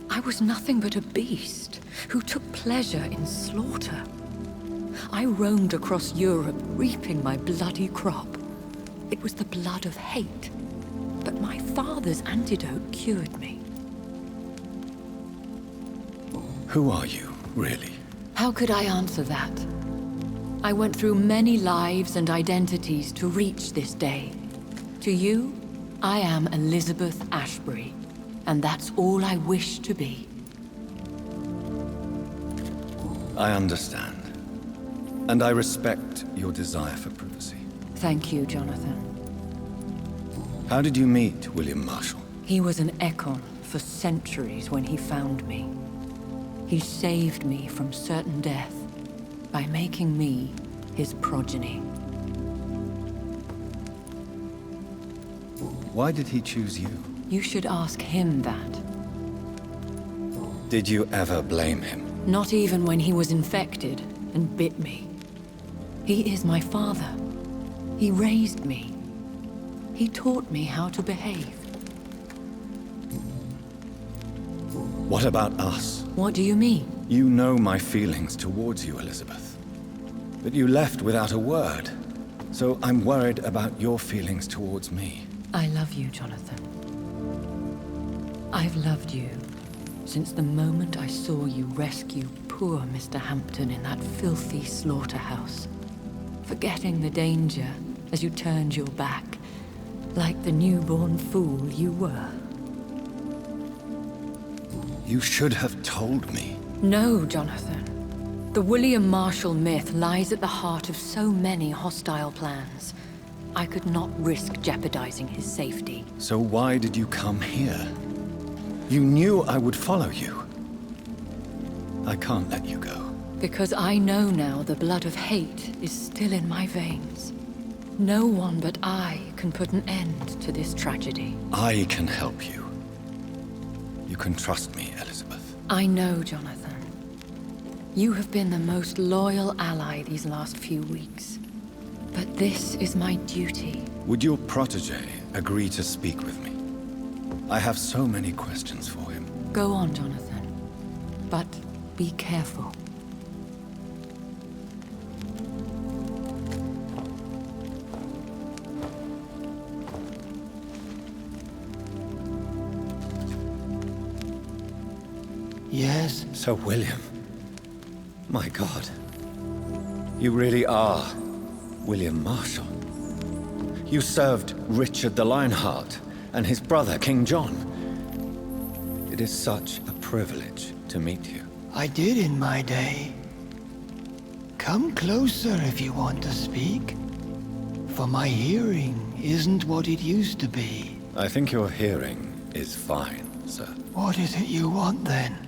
I was nothing but a beast who took pleasure in slaughter. I roamed across Europe, reaping my bloody crop. It was the blood of hate. But my father's antidote cured me. Who are you, really? How could I answer that? I went through many lives and identities to reach this day. To you, I am Elisabeth Ashbury, and that's all I wish to be. I understand. And I respect your desire for privacy. Thank you, Jonathan. How did you meet William Marshall? He was an Ekon for centuries when he found me. He saved me from certain death by making me his progeny. Why did he choose you? You should ask him that. Did you ever blame him? Not even when he was infected and bit me. He is my father. He raised me. He taught me how to behave. What about us? What do you mean? You know my feelings towards you, Elisabeth. But you left without a word. So I'm worried about your feelings towards me. I love you, Jonathan. I've loved you since the moment I saw you rescue poor Mr. Hampton in that filthy slaughterhouse, forgetting the danger as you turned your back, like the newborn fool you were. You should have told me. No, Jonathan. The William Marshall myth lies at the heart of so many hostile plans. I could not risk jeopardizing his safety. So why did you come here? You knew I would follow you. I can't let you go. Because I know now the blood of hate is still in my veins. No one but I can put an end to this tragedy. I can help you. You can trust me, Elisabeth. I know, Jonathan. You have been the most loyal ally these last few weeks. But this is my duty. Would your protege agree to speak with me? I have so many questions for him. Go on, Jonathan. But be careful. Yes? Sir William. My God. You really are William Marshall. You served Richard the Lionheart and his brother, King John. It is such a privilege to meet you. I did in my day. Come closer if you want to speak. For my hearing isn't what it used to be. I think your hearing is fine, sir. What is it you want then?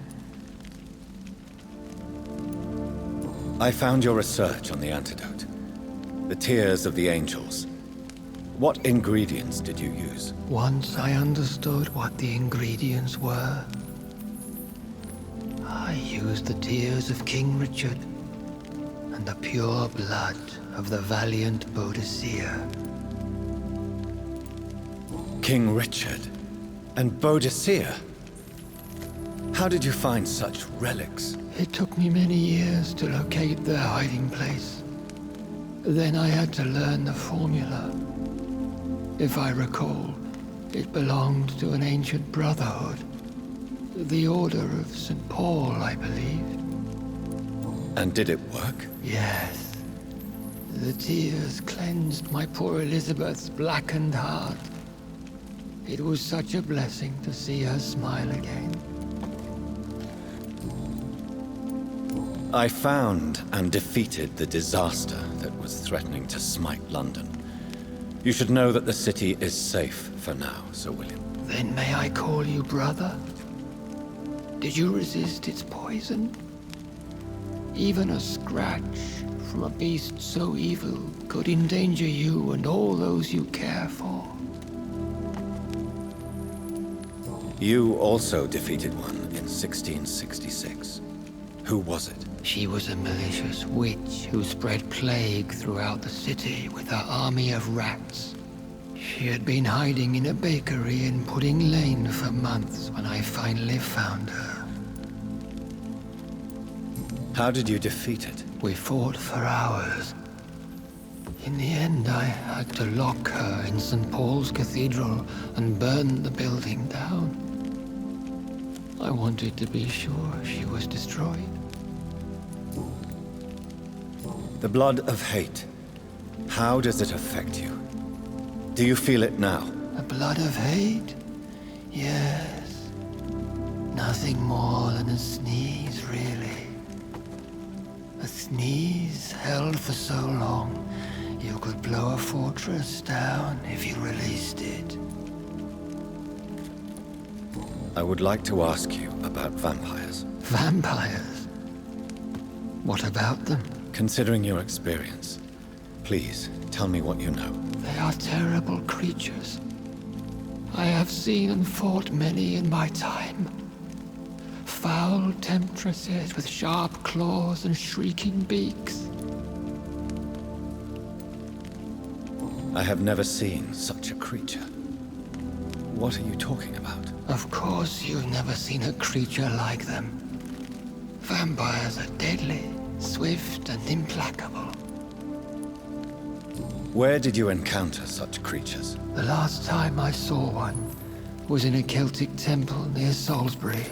I found your research on the antidote. The tears of the angels. What ingredients did you use? Once I understood what the ingredients were, I used the tears of King Richard and the pure blood of the valiant Boadicea. King Richard and Boadicea? How did you find such relics? It took me many years to locate their hiding place. Then I had to learn the formula. If I recall, it belonged to an ancient brotherhood. The Order of St. Paul, I believe. And did it work? Yes. The tears cleansed my poor Elisabeth's blackened heart. It was such a blessing to see her smile again. I found and defeated the disaster that was threatening to smite London. You should know that the city is safe for now, Sir William. Then may I call you brother? Did you resist its poison? Even a scratch from a beast so evil could endanger you and all those you care for. You also defeated one in 1666. Who was it? She was a malicious witch who spread plague throughout the city with her army of rats. She had been hiding in a bakery in Pudding Lane for months when I finally found her. How did you defeat it? We fought for hours. In the end, I had to lock her in St. Paul's Cathedral and burn the building down. I wanted to be sure she was destroyed. The blood of hate. How does it affect you? Do you feel it now? The blood of hate? Yes. Nothing more than a sneeze, really. A sneeze held for so long, you could blow a fortress down if you released it. I would like to ask you about vampires. Vampires? What about them? Considering your experience, please tell me what you know. They are terrible creatures. I have seen and fought many in my time. Foul temptresses with sharp claws and shrieking beaks. I have never seen such a creature. What are you talking about? Of course you've never seen a creature like them. Vampires are deadly, swift and implacable. Where did you encounter such creatures? The last time I saw one was in a Celtic temple near Salisbury.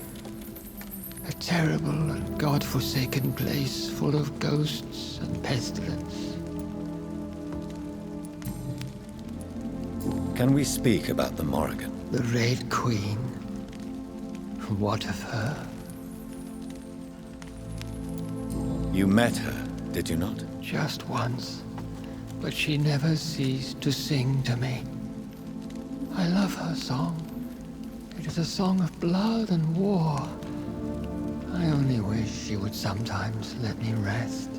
A terrible and god-forsaken place full of ghosts and pestilence. Can we speak about the Morrigan? The Red Queen. What of her? You met her, did you not? Just once. But she never ceased to sing to me. I love her song. It is a song of blood and war. I only wish she would sometimes let me rest.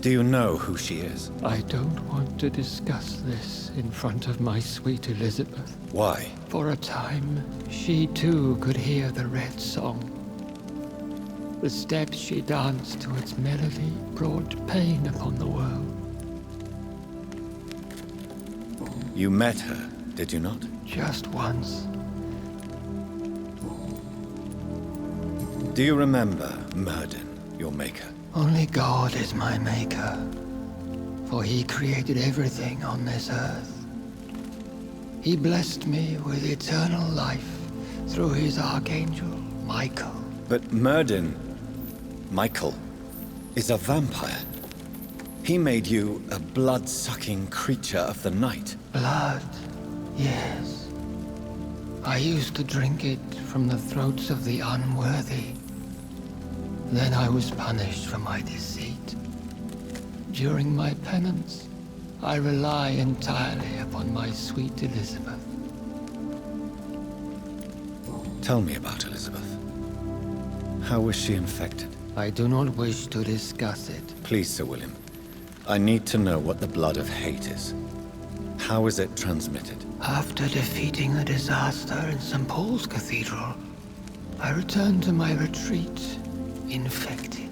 Do you know who she is? I don't want to discuss this in front of my sweet Elisabeth. Why? For a time, she too could hear the Red Song. The steps she danced to its melody brought pain upon the world. You met her, did you not? Just once. Do you remember Myrddin, your maker? Only God is my maker, for he created everything on this earth. He blessed me with eternal life through his archangel, Michael. But Myrddin, Michael, is a vampire. He made you a blood-sucking creature of the night. Blood, yes. I used to drink it from the throats of the unworthy. Then I was punished for my deceit. During my penance, I rely entirely upon my sweet Elisabeth. Tell me about Elisabeth. How was she infected? I do not wish to discuss it. Please, Sir William. I need to know what the blood of hate is. How is it transmitted? After defeating the disaster in St. Paul's Cathedral, I returned to my retreat, infected.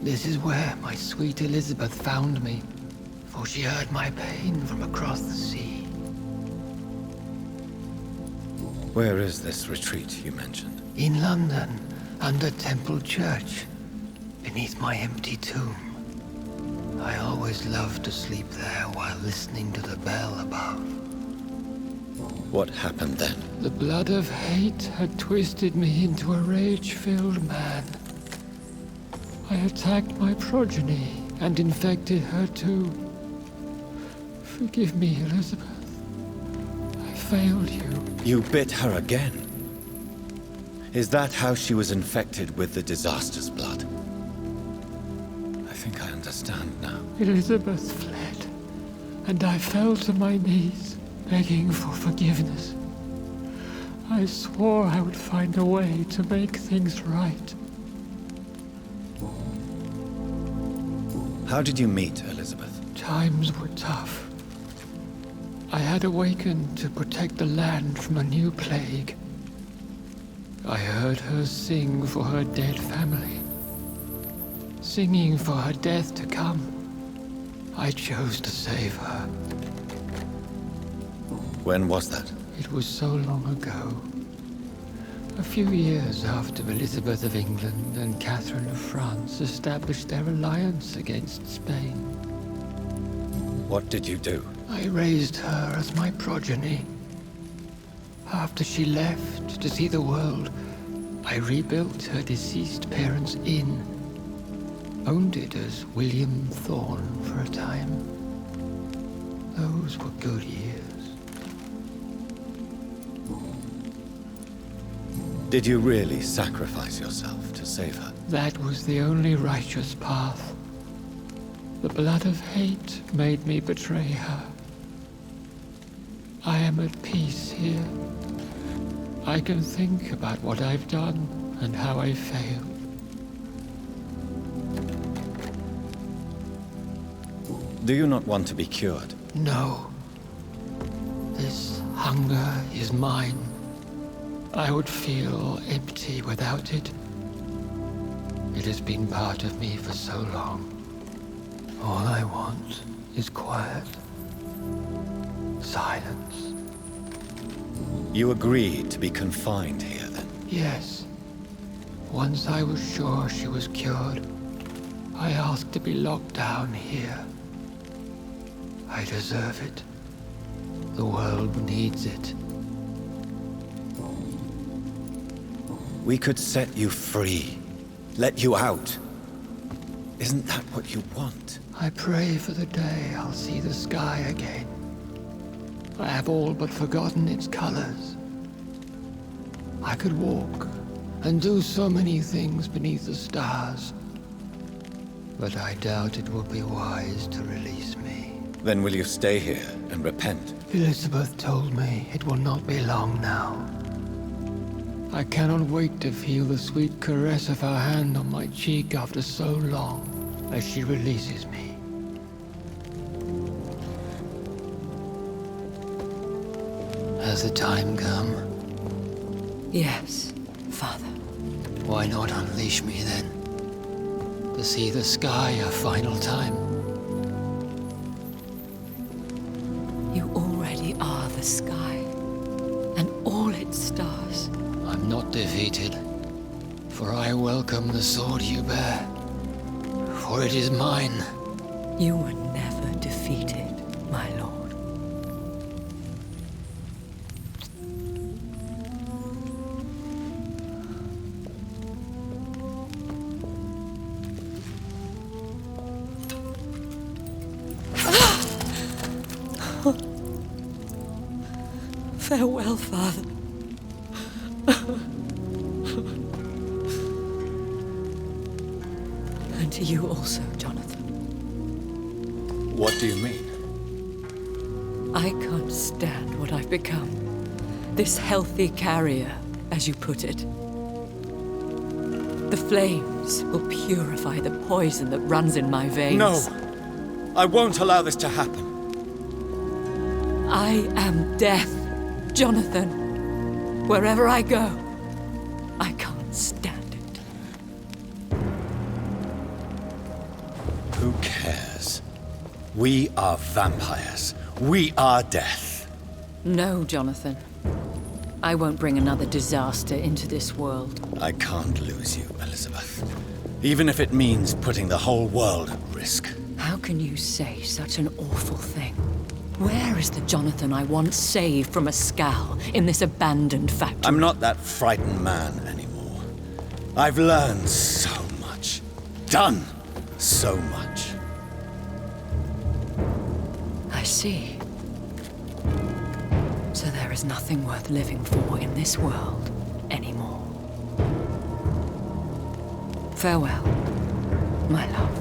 This is where my sweet Elisabeth found me, for she heard my pain from across the sea. Where is this retreat you mentioned? In London, under Temple Church, beneath my empty tomb. I always loved to sleep there while listening to the bell above. What happened then? The blood of hate had twisted me into a rage-filled man. I attacked my progeny and infected her too. Forgive me, Elisabeth. I failed you. You bit her again? Is that how she was infected with the disaster's blood? I think I understand now. Elisabeth fled, and I fell to my knees, begging for forgiveness. I swore I would find a way to make things right. How did you meet Elisabeth? Times were tough. I had awakened to protect the land from a new plague. I heard her sing for her dead family. Singing for her death to come. I chose to save her. When was that? It was so long ago. A few years after Elisabeth of England and Catherine of France established their alliance against Spain. What did you do? I raised her as my progeny. After she left to see the world, I rebuilt her deceased parents' inn. Owned it as William Thorne for a time. Those were good years. Did you really sacrifice yourself to save her? That was the only righteous path. The blood of hate made me betray her. I am at peace here. I can think about what I've done and how I failed. Do you not want to be cured? No. This hunger is mine. I would feel empty without it. It has been part of me for so long. All I want is quiet. Silence. You agreed to be confined here, then? Yes. Once I was sure she was cured, I asked to be locked down here. I deserve it. The world needs it. We could set you free. Let you out. Isn't that what you want? I pray for the day I'll see the sky again. I have all but forgotten its colors. I could walk and do so many things beneath the stars. But I doubt it will be wise to release me. Then will you stay here and repent? Elisabeth told me it will not be long now. I cannot wait to feel the sweet caress of her hand on my cheek after so long, as she releases me. Has the time come? Yes, Father. Why not unleash me then? To see the sky a final time? You already are the sky, and all its stars. I'm not defeated, for I welcome the sword you bear, for it is mine. You were never defeated, my lord. Farewell, Father. And to you also, Jonathan. What do you mean? I can't stand what I've become. This healthy carrier, as you put it. The flames will purify the poison that runs in my veins. No! I won't allow this to happen. I am death, Jonathan. Wherever I go, I can't stand it. Who cares? We are vampires. We are death. No, Jonathan. I won't bring another disaster into this world. I can't lose you, Elisabeth. Even if it means putting the whole world at risk. How can you say such an awful thing? Where is the Jonathan I once saved from a scowl in this abandoned factory? I'm not that frightened man anymore. I've learned so much. Done so much. I see. So there is nothing worth living for in this world anymore. Farewell, my love.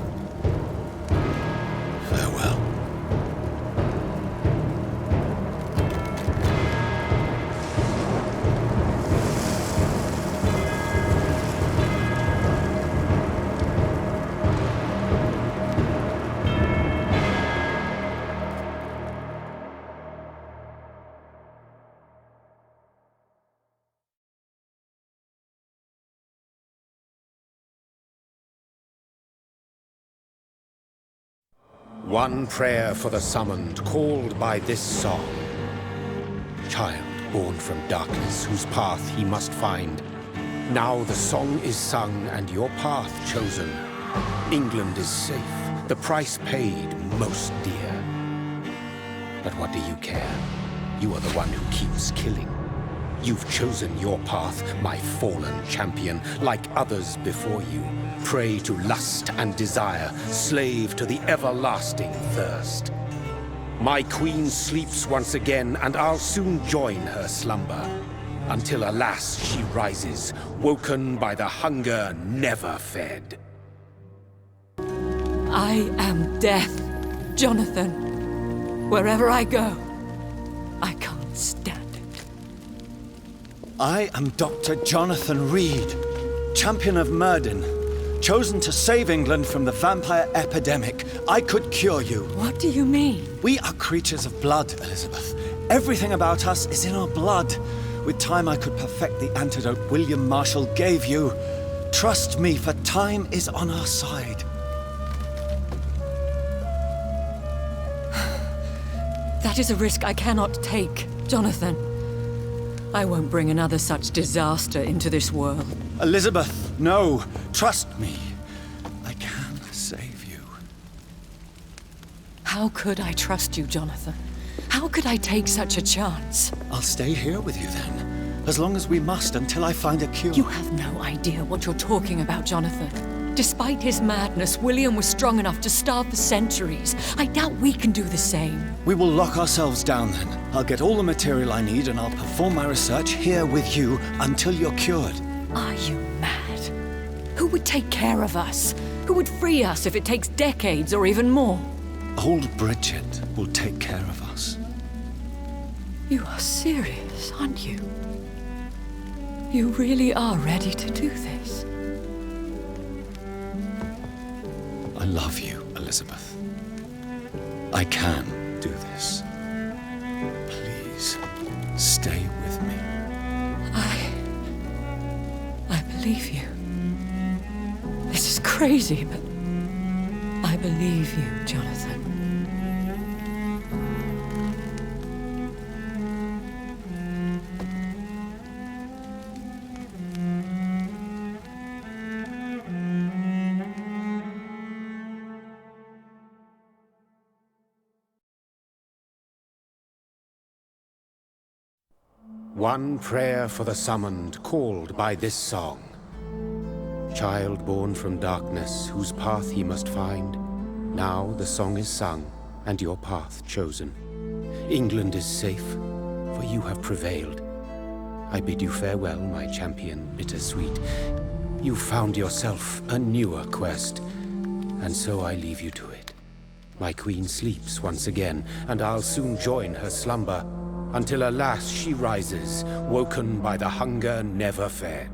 Farewell. One prayer for the summoned, called by this song. Child born from darkness, whose path he must find. Now the song is sung and your path chosen. England is safe, the price paid most dear. But what do you care? You are the one who keeps killing. You've chosen your path, my fallen champion, like others before you. Prey to lust and desire, slave to the everlasting thirst. My queen sleeps once again, and I'll soon join her slumber. Until alas she rises, woken by the hunger never fed. I am death, Jonathan. Wherever I go, I can't stand it. I am Dr. Jonathan Reed, champion of Myrddin, chosen to save England from the vampire epidemic. I could cure you. What do you mean? We are creatures of blood, Elisabeth. Everything about us is in our blood. With time, I could perfect the antidote William Marshall gave you. Trust me, for time is on our side. That is a risk I cannot take, Jonathan. I won't bring another such disaster into this world. Elisabeth, no. Trust me. I can save you. How could I trust you, Jonathan? How could I take such a chance? I'll stay here with you then, as long as we must until I find a cure. You have no idea what you're talking about, Jonathan. Despite his madness, William was strong enough to starve for centuries. I doubt we can do the same. We will lock ourselves down then. I'll get all the material I need and I'll perform my research here with you until you're cured. Are you mad? Who would take care of us? Who would free us if it takes decades or even more? Old Bridget will take care of us. You are serious, aren't you? You really are ready to do this? I love you, Elisabeth. I can do this. Please, stay with me. I believe you. This is crazy, but I believe you, Jonathan. One prayer for the summoned, called by this song. Child born from darkness, whose path he must find. Now the song is sung, and your path chosen. England is safe, for you have prevailed. I bid you farewell, my champion bittersweet. You found yourself a newer quest, and so I leave you to it. My queen sleeps once again, and I'll soon join her slumber, until alas she rises, woken by the hunger never fed.